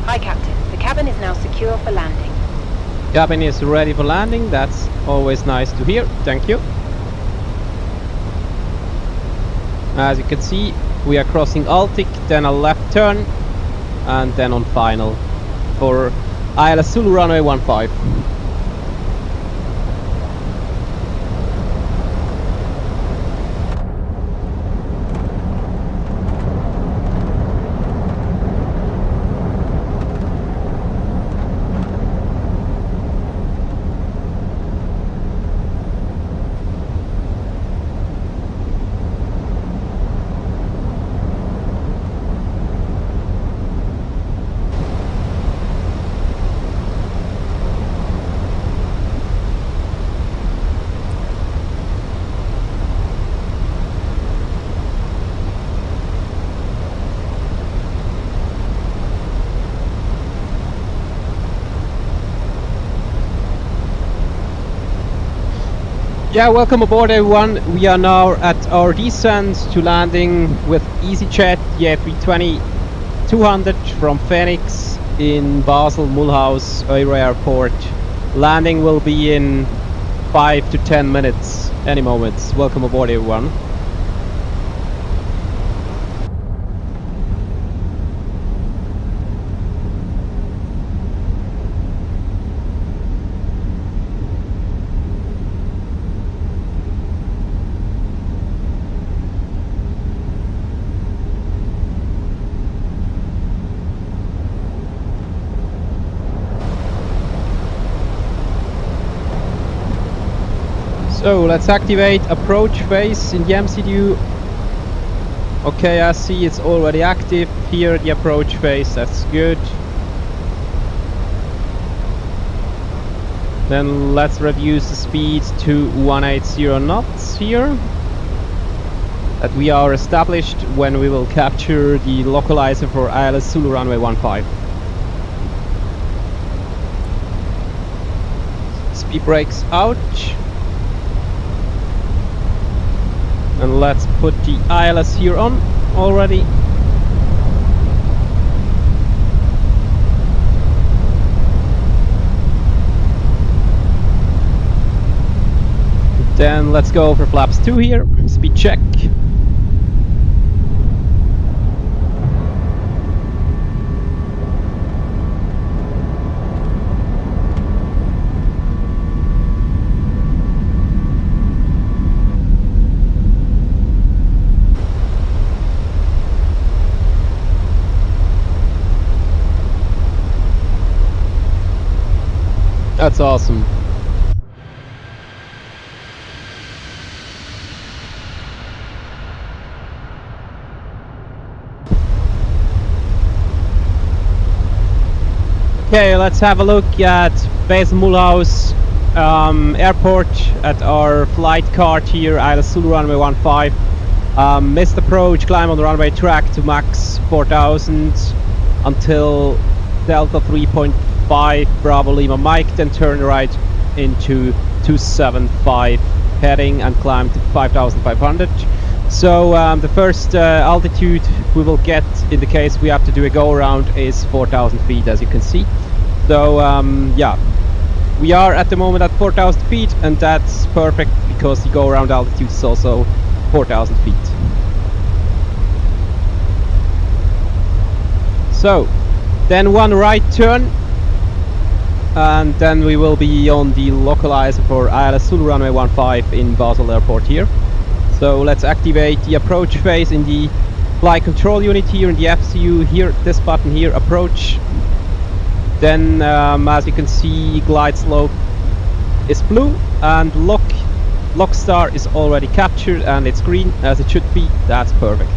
Hi, Captain. The cabin is now secure for landing. Cabin is ready for landing. That's always nice to hear. Thank you. As you can see, we are crossing Altic, then a left turn, and then on final for ILS Zulu runway 15. Yeah, welcome aboard everyone. We are now at our descent to landing with EasyJet, the A320-200 from Fenix in Basel Mulhouse EuroAirport. Landing will be in 5 to 10 minutes, any moments. Welcome aboard everyone. So let's activate approach phase in the MCU. Okay, I see it's already active here, the approach phase, that's good. Then let's reduce the speed to 180 knots here. That we are established when we will capture the localizer for ILS Zulu runway 15. Speed brakes out. And let's put the ILS here on already. Then let's go for flaps 2 here. Speed check. That's awesome. Okay, let's have a look at Basel Mulhouse Airport at our flight card here, ILS Zulu runway 15. Missed approach, climb on the runway track to max 4000 until Delta 3.5 Bravo Lima Mike, then turn right into 275 heading and climb to 5500. So the first altitude we will get in the case we have to do a go around is 4,000 feet, as you can see. So yeah, we are at the moment at 4,000 feet, and that's perfect because the go around altitude is also 4,000 feet. So then one right turn, and then we will be on the localizer for ILS Zulu runway 15 in Basel Airport here. So let's activate the approach phase in the flight control unit here in the FCU here, this button here, approach. Then as you can see, glide slope is blue and lock star is already captured and it's green as it should be. That's perfect.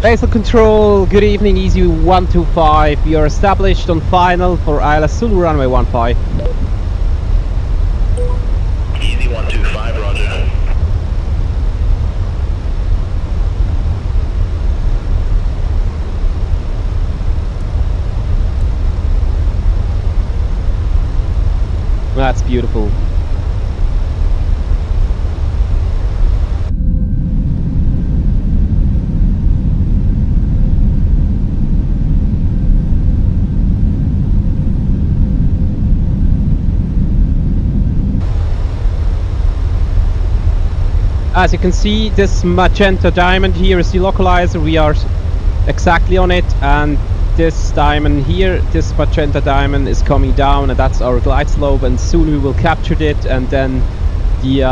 Basel control, good evening, easy 125. We are established on final for ILS Zulu runway 15. Easy 125, roger. That's beautiful. As you can see, this magenta diamond here is the localizer. We are exactly on it, and this diamond here, this magenta diamond is coming down, and that's our glide slope, and soon we will capture it, and then the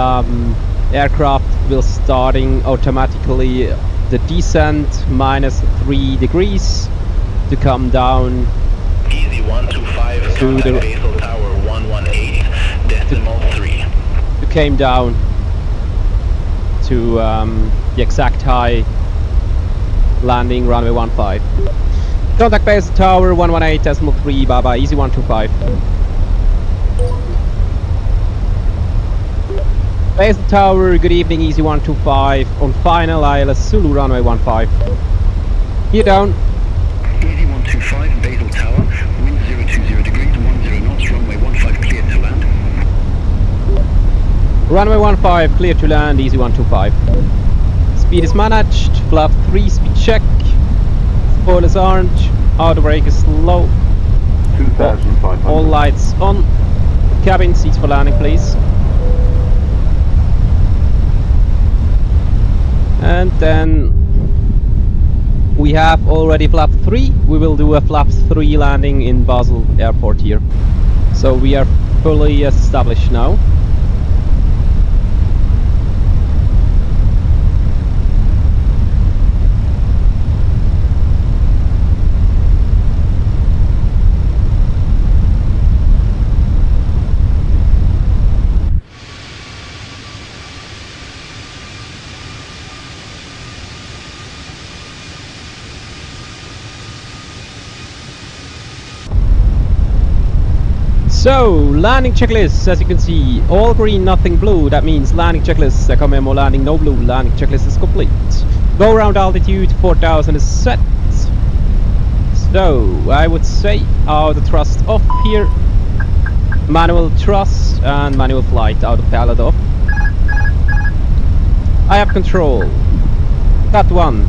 aircraft will starting automatically the descent -3 degrees to come down. Easy 125, to the Basel Tower 118, decimal 3. To came down to the exact high landing runway 15. Contact Basel Tower 118 decimal 3, bye bye, easy 125. Basel Tower, good evening, easy 125 on final ILS Zulu runway 15. Here down. Easy 125, Basel Tower, wind 020 degrees, 10 knots, runway 15 clear to land. Runway 15 clear to land, easy 125. Speed is managed, flap 3 speed check. Spoilers orange, auto brake is low. 2,500. All lights on. Cabin seats for landing, please. And then we have already flap 3. We will do a flap 3 landing in Basel Airport here. So we are fully established now. So, landing checklist, as you can see, all green, nothing blue. That means landing checklist, there come memo landing, no blue. Landing checklist is complete. Go around altitude, 4,000 is set. So, I would say, the thrust off here. Manual thrust and manual flight out of pallet off. I have control. That one.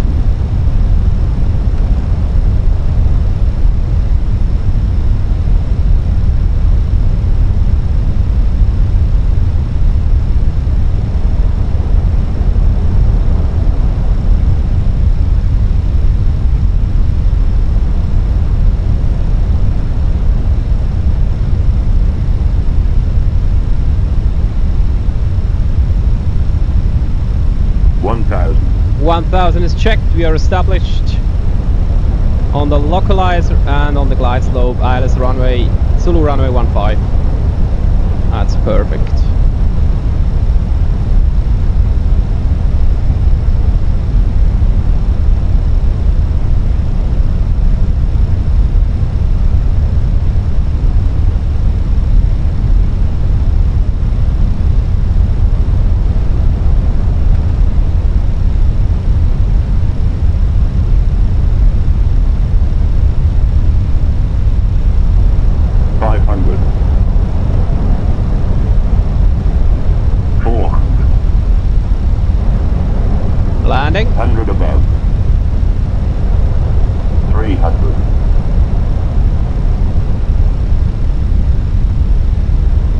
$1,000. 1,000 is checked. We are established on the localizer and on the glide slope. ILS runway, Zulu runway 15. That's perfect.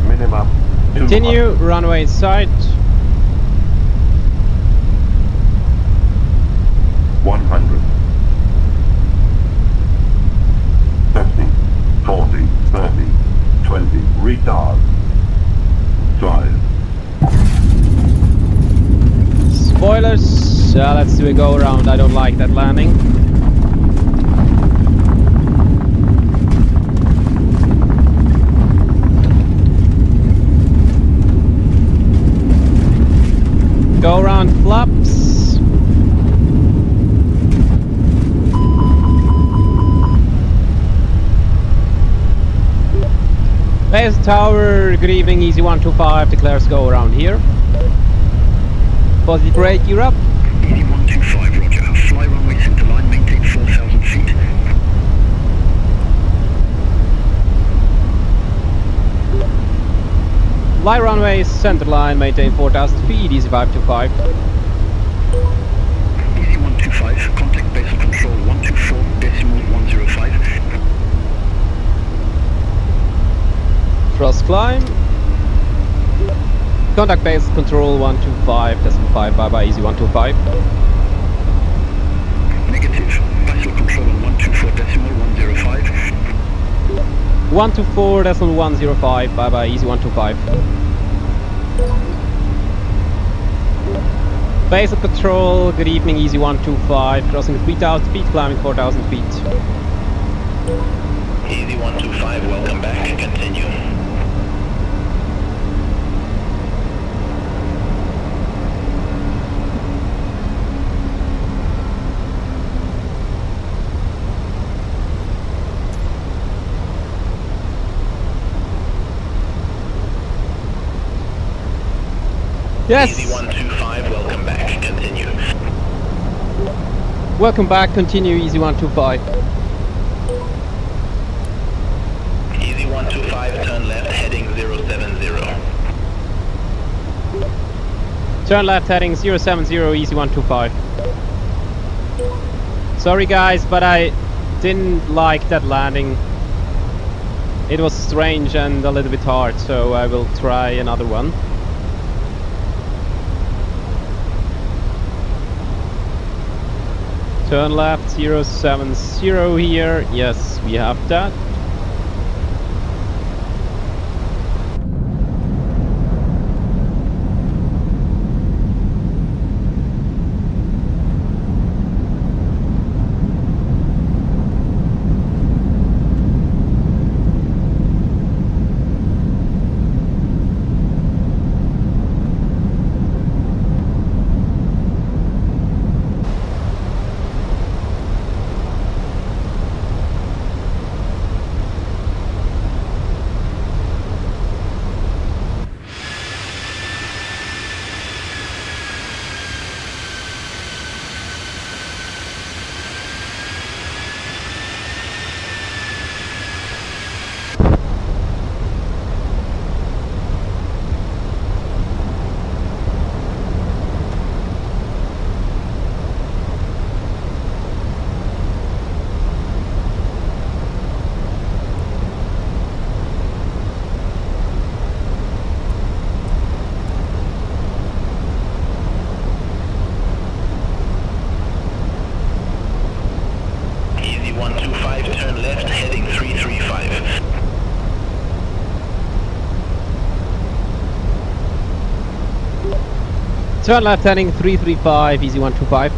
Minimum. Continue, runway inside. 100. 50, 40, 30, 20, retard. 5. Spoilers. Let's do a go around. I don't like that landing. Go around flaps. Base tower, good evening, easy 125, declares go around here. Positive rate, you're up. Easy 125, roger. Fly runway center line, maintain 4,000 feet. Fly runway center line, maintain 4,000 feet, easy 525. Easy 125, contact base control 124.105. Thrust climb. Contact base control 125.5, bye bye, easy 125. Negative, Basel control on 124.105. 124.105, bye bye, easy 125. Base of control, good evening, easy 125, crossing 3,000 feet, climbing 4,000 feet. Easy 125, welcome back. Continue. Yes! Easy 125, welcome back. Continue. Welcome back, continue, easy 125. Easy 125, turn left, heading 070. Turn left, heading 070, easy 125. Sorry guys, but I didn't like that landing. It was strange and a little bit hard, so I will try another one. Turn left 070 here. Yes, we have that. Easy 125, turn left, heading 335. Turn left, heading 335, easy 125.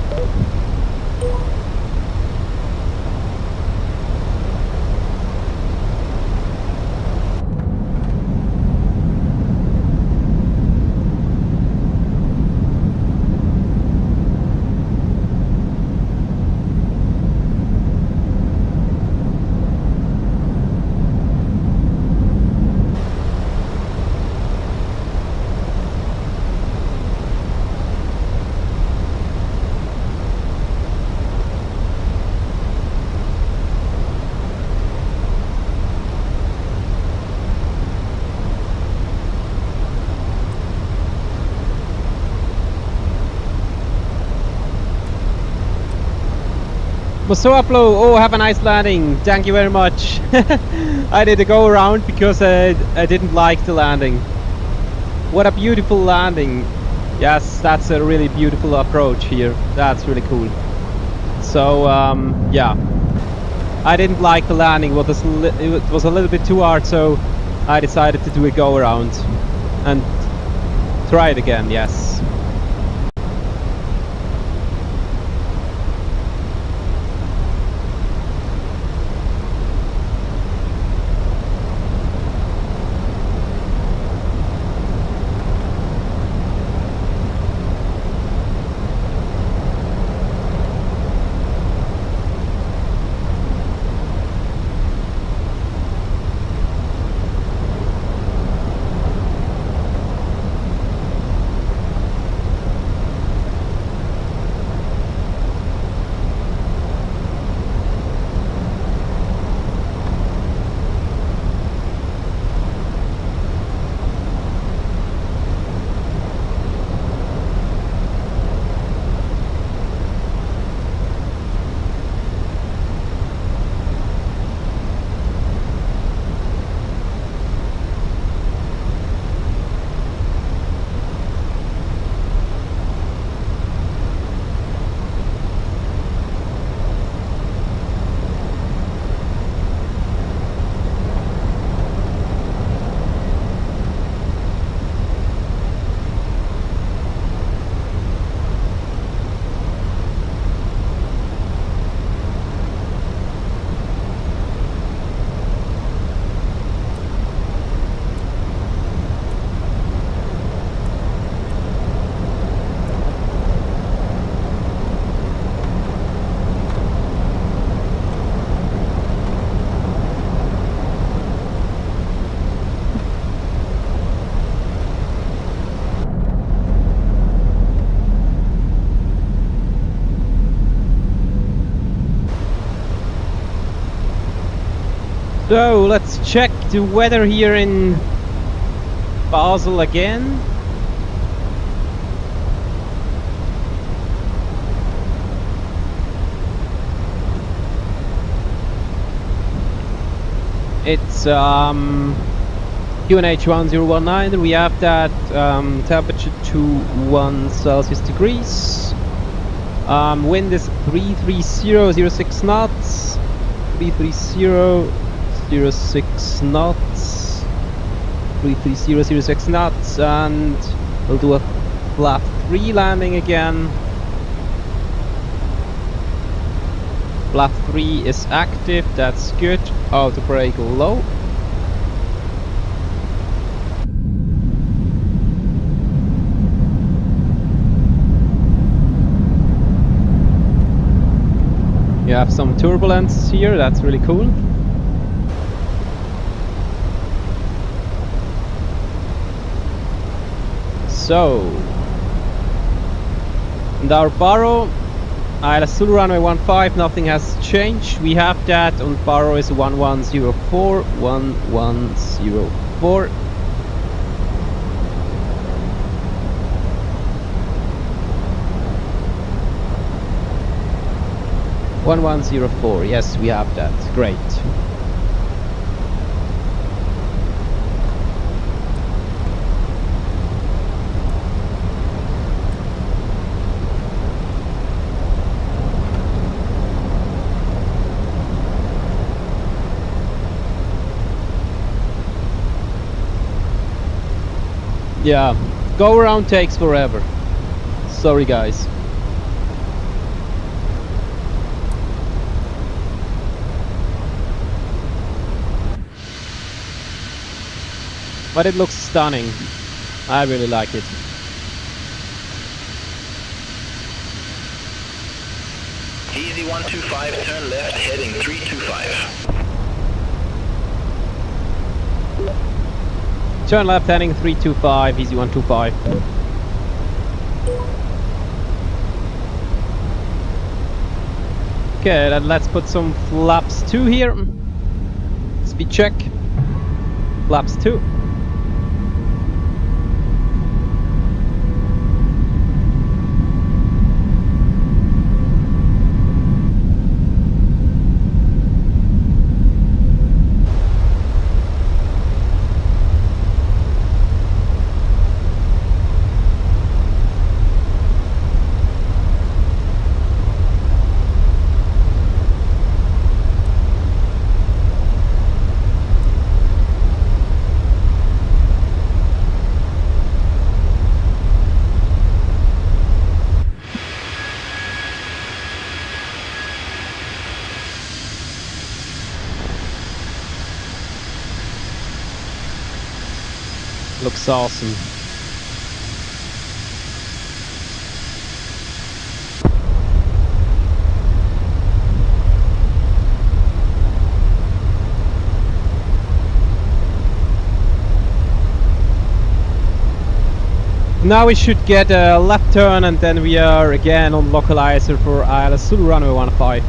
Mosoaplo, oh, have a nice landing. Thank you very much. I did a go around because I didn't like the landing. What a beautiful landing. Yes, that's a really beautiful approach here. That's really cool. So, yeah. I didn't like the landing. It was a little bit too hard, so I decided to do a go around. And try it again, yes. So let's check the weather here in Basel again. It's QNH 1019. We have that temperature to 1 Celsius degrees. Wind is 330.06 knots. 330.06 knots. 330.06 knots, and we'll do a flat 3 landing again. Flat 3 is active, that's good. Auto brake low. You have some turbulence here, that's really cool. So, and our Barrow, I had a Zulu runway 15, nothing has changed. We have that on Barrow is 1104, 1104. Yes, we have that. Great. Yeah, go around takes forever. Sorry guys. But it looks stunning. I really like it. Easy 125, turn left, heading 325. Turn left heading 325, easy 125. Okay, then let's put some flaps 2 here. Speed check. Flaps 2. Looks awesome. Now we should get a left turn and then we are again on localizer for ILS Zulu runway 15.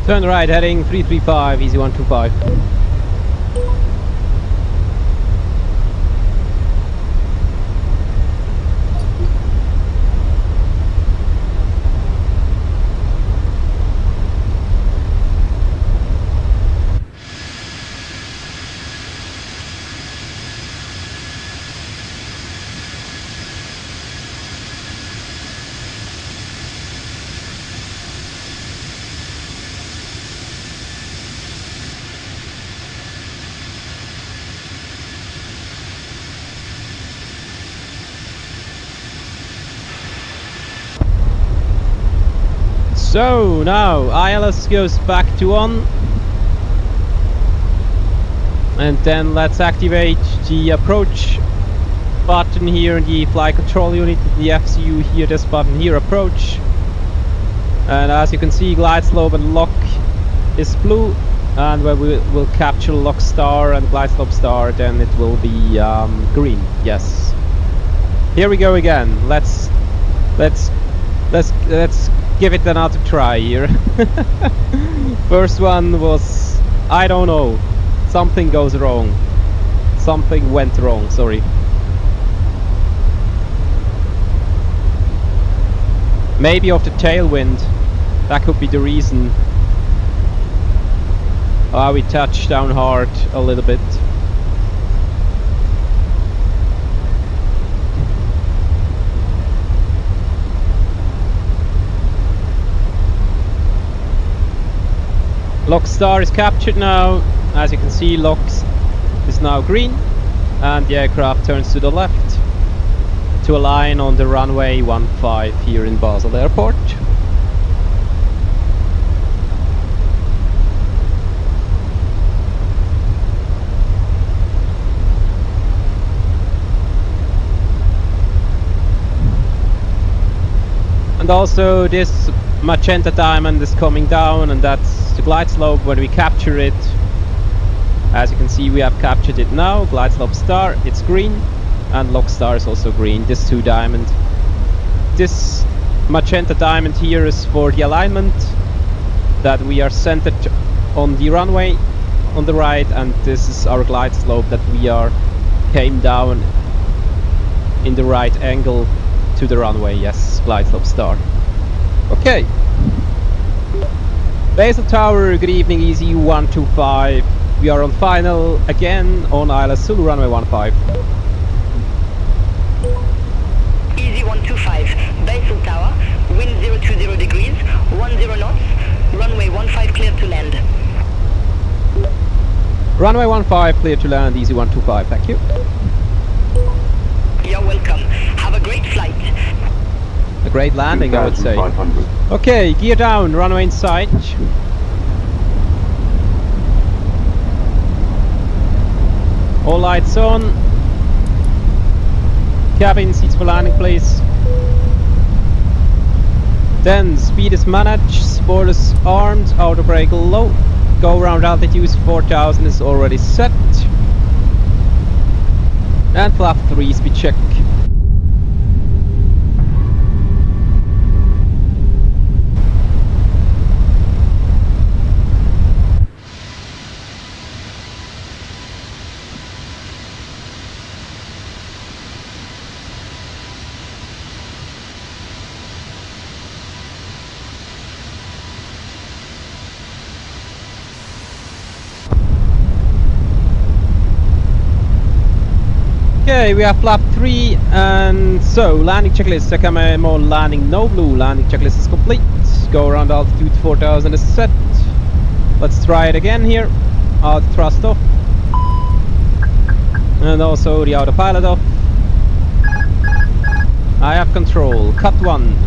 Turn right, heading 335, easy 125. So now ILS goes back to on, and then let's activate the approach button here in the flight control unit, the FCU here, this button here, approach. And as you can see, glide slope and lock is blue, and when we will capture lock star and glide slope star, then it will be green. Yes. Here we go again. Let's give it another try here. First one was, I don't know, something goes wrong. Something went wrong, sorry. Maybe of the tailwind, that could be the reason. We touched down hard a little bit. Lock star is captured now. As you can see, lock is now green, and the aircraft turns to the left to align on the runway 15 here in Basel Airport. And also this magenta diamond is coming down, and that's the glide slope when we capture it. As you can see, we have captured it now. Glide slope star, it's green, and lock star is also green. This two diamond. This magenta diamond here is for the alignment, that we are centered on the runway on the right, and this is our glide slope, that we came down in the right angle to the runway. Yes, glide slope star. Okay. Basel Tower, good evening, easy 125. We are on final again on ILS Zulu runway 15. Easy 125, Basel Tower, wind 020 degrees, 10 knots, runway 15 clear to land. Runway 15 clear to land, easy 125, thank you. You're welcome. Have a great flight. A great landing, I would say. Okay, gear down, runway in sight. All lights on. Cabin, seats for landing, please. Then, speed is managed, spoilers armed, auto brake low. Go around altitude 4000 is already set. And flap 3 speed check. Okay, we have flap 3, and so landing checklist. MO landing no blue. Landing checklist is complete. Go around altitude 4000 is set. Let's try it again here. Auto thrust off, and also the autopilot off. I have control. Cut 1.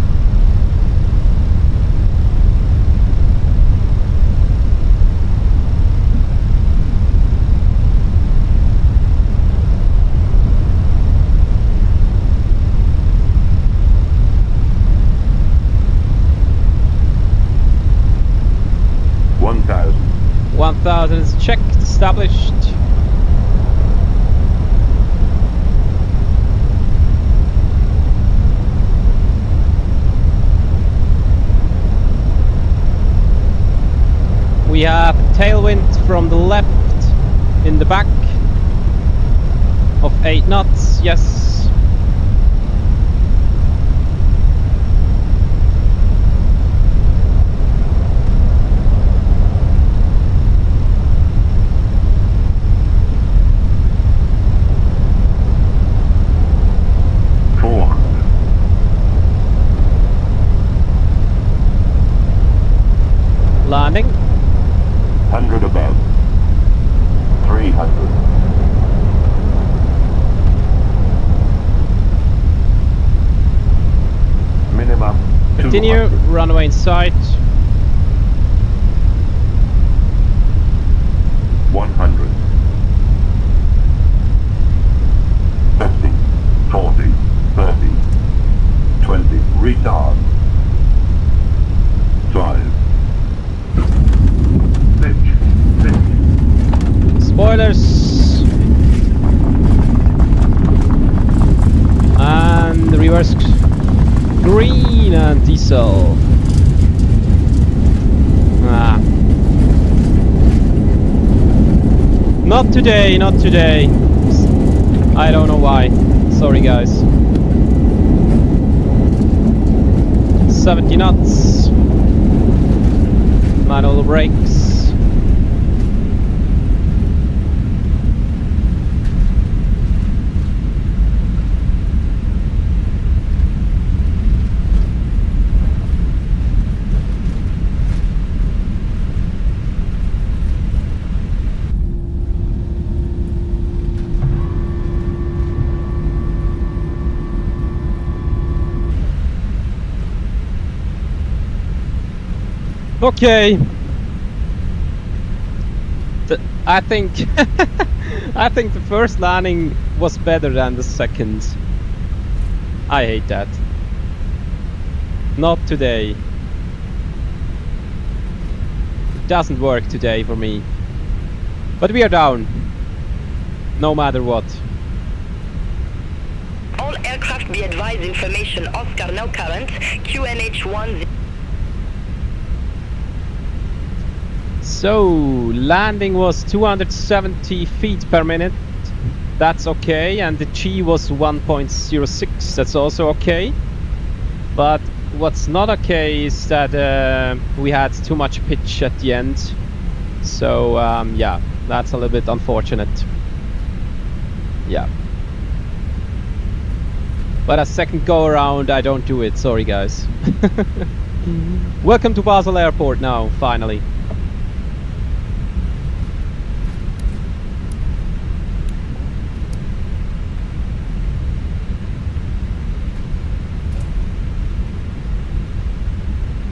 $1,000. 1000 is checked, established. We have tailwind from the left in the back of 8 knots, yes. Landing. 100 above. 300. Minimum. Continue, 200. runway in sight. 100. 50. 40. 30. 20. Retard. 5. Spoilers. And reverse green and diesel. Not today, not today. I don't know why. Sorry guys. 70 knots. Manual brakes. Okay. I think I think the first landing was better than the second. I hate that. Not today. It doesn't work today for me. But we are down. No matter what. All aircraft be advised, information Oscar no current, QNH 10. So, landing was 270 feet per minute. That's okay, and the G was 1.06. That's also okay. But what's not okay is that we had too much pitch at the end. So, yeah, that's a little bit unfortunate. Yeah. But a second go around, I don't do it. Sorry, guys. Welcome to Basel Airport now, finally.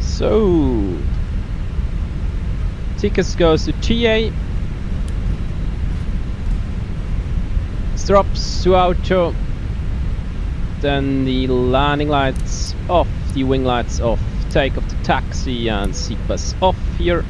So, tickets goes to TA, drops to auto, then the landing lights off, the wing lights off, take off the taxi and seat bus off here.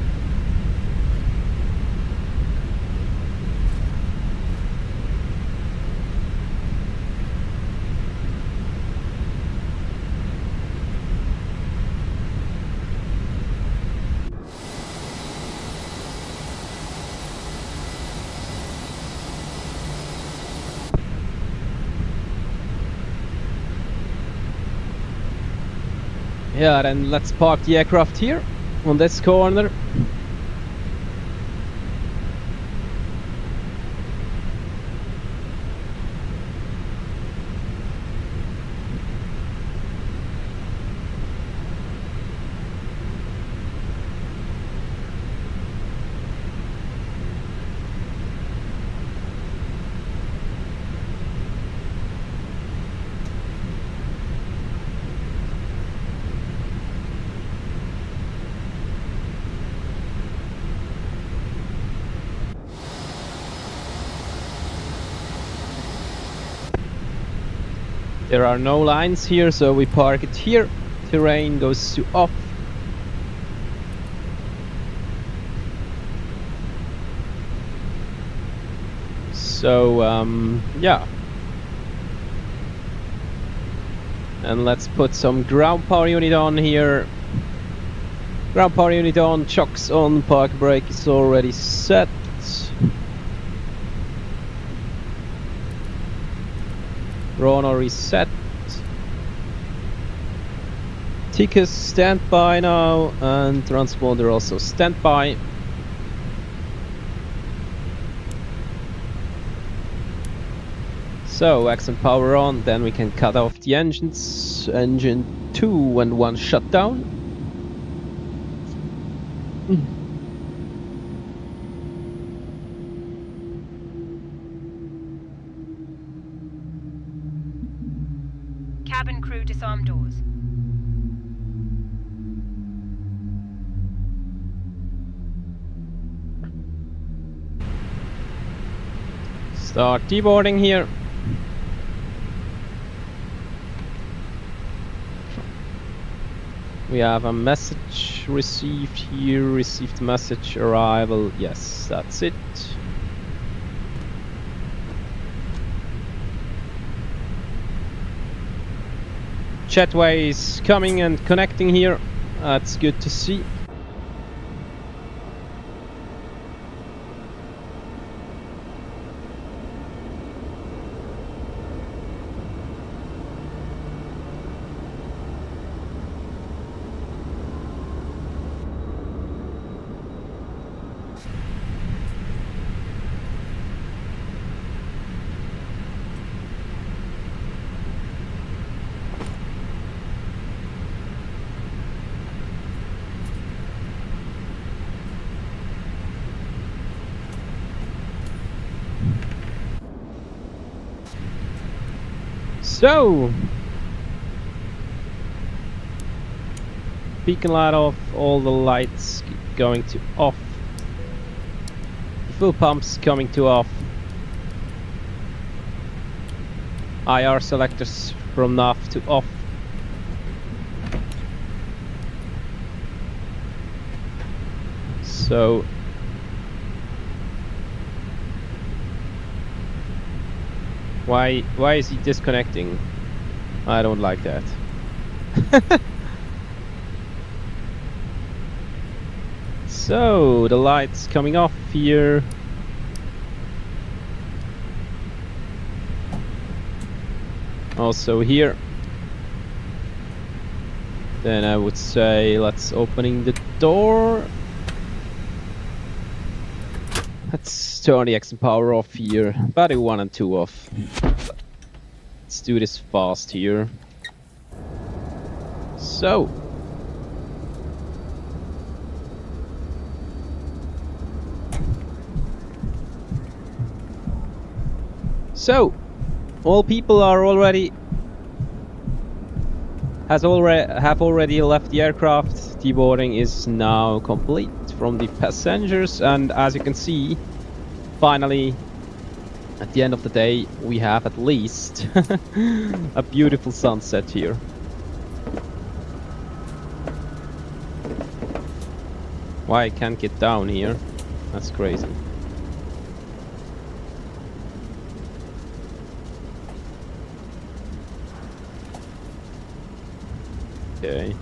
Yeah, then let's park the aircraft here on this corner. There are no lines here, so we park it here. Terrain goes to off. So, yeah. And let's put some ground power unit on here. Ground power unit on, chocks on, park brake is already set. Runner is set. Tickets standby now, and transponder also standby. So, accent power on, then we can cut off the engines. Engine 2 and 1 shutdown. Cabin crew disarm doors. Start deboarding here. We have a message received here, received message arrival. Yes, that's it. Jetway is coming and connecting here. That's good to see. So, beacon light off, all the lights going to off, fuel pumps coming to off, IR selectors from nav to off. So, why is he disconnecting? I don't like that. So the lights coming off here. Also here. Then I would say let's opening the door. Let's turn the accent power off here. Battery 1 and 2 off. Let's do this fast here. So. So, all people are already have already left the aircraft. Deboarding is now complete from the passengers, and as you can see, finally at the end of the day we have at least a beautiful sunset here. Why I can't get down here? That's crazy. Okay.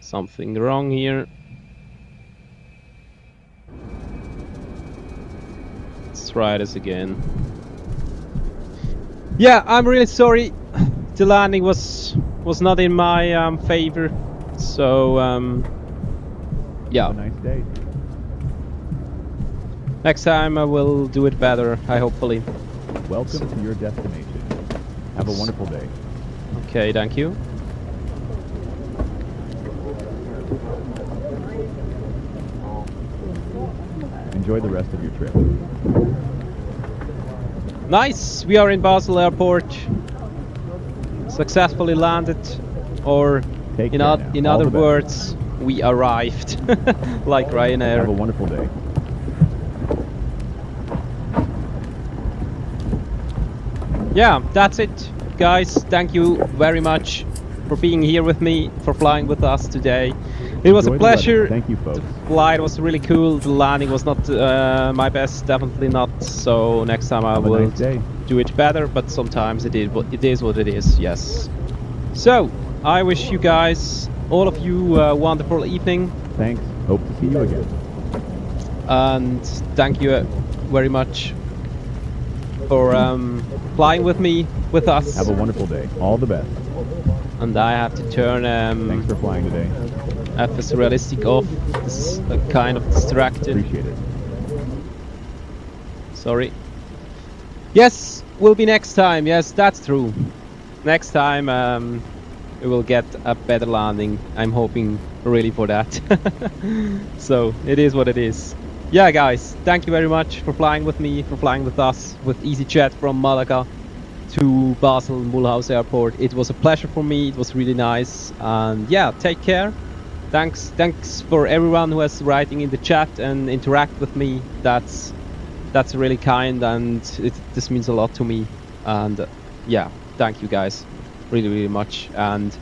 Something wrong here. Let's try this again. Yeah, I'm really sorry. The landing was not in my favor. So yeah. Have a nice day. Next time I will do it better, hopefully. Welcome to your destination. Have a wonderful day. Okay, thank you. Enjoy the rest of your trip. Nice! We are in Basel Airport. Successfully landed, or in other words, we arrived. Like Ryanair. Have a wonderful day. yeah, that's it, guys. Thank you very much for being here with me, for flying with us today. It was Enjoy a the weather. pleasure. Thank you, folks. The flight was really cool. The landing was not my best, definitely not. So next time I Have a will nice day. do it better. But sometimes it is what it is. Yes. So I wish you guys, all of you, a wonderful evening, Thanks. Hope to see you again. and thank you very much for flying with me, with us. Have a wonderful day. All the best. And I have to turn Thanks for flying today. FS realistic off. This is kind of distracted. Appreciate it. Sorry. Yes, will be next time. Yes, that's true. Next time we will get a better landing. I'm hoping really for that. So it is what it is. Yeah, guys, thank you very much for flying with me, for flying with us, with EasyJet from Malaga to Basel Mulhouse Airport. It was a pleasure for me. It was really nice. And yeah, take care. Thanks for everyone who is writing in the chat and interact with me. That's really kind, and this means a lot to me. And yeah, thank you guys really much, and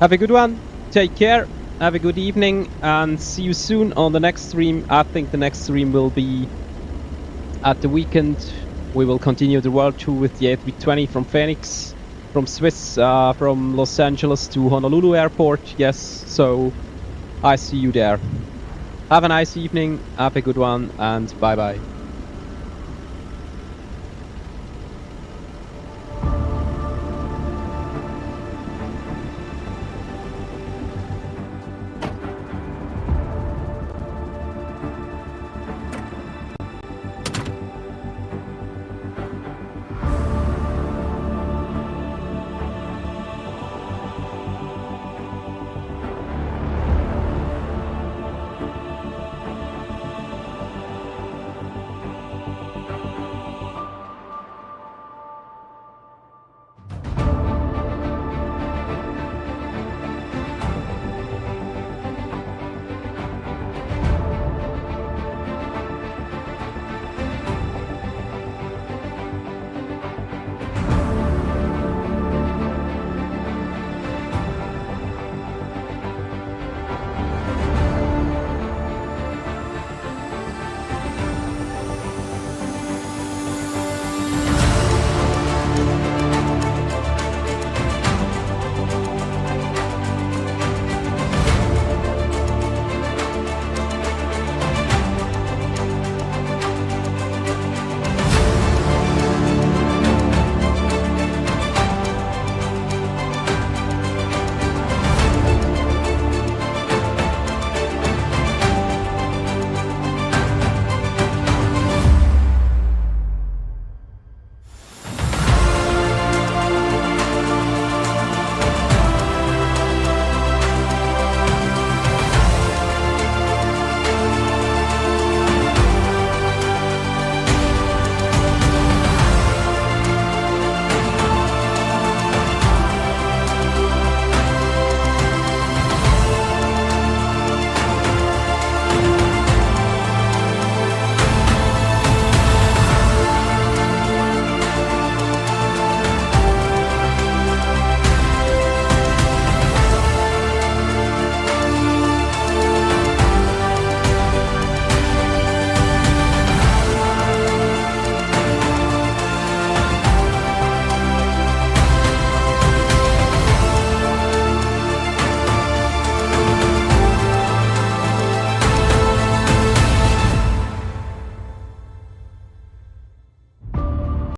have a good one. Take care, have a good evening, and see you soon on the next stream. I think the next stream will be at the weekend. We will continue the world tour with the A320 from Fenix, from Swiss, from Los Angeles to Honolulu Airport. Yes, so I see you there. Have a nice evening, have a good one, and bye bye.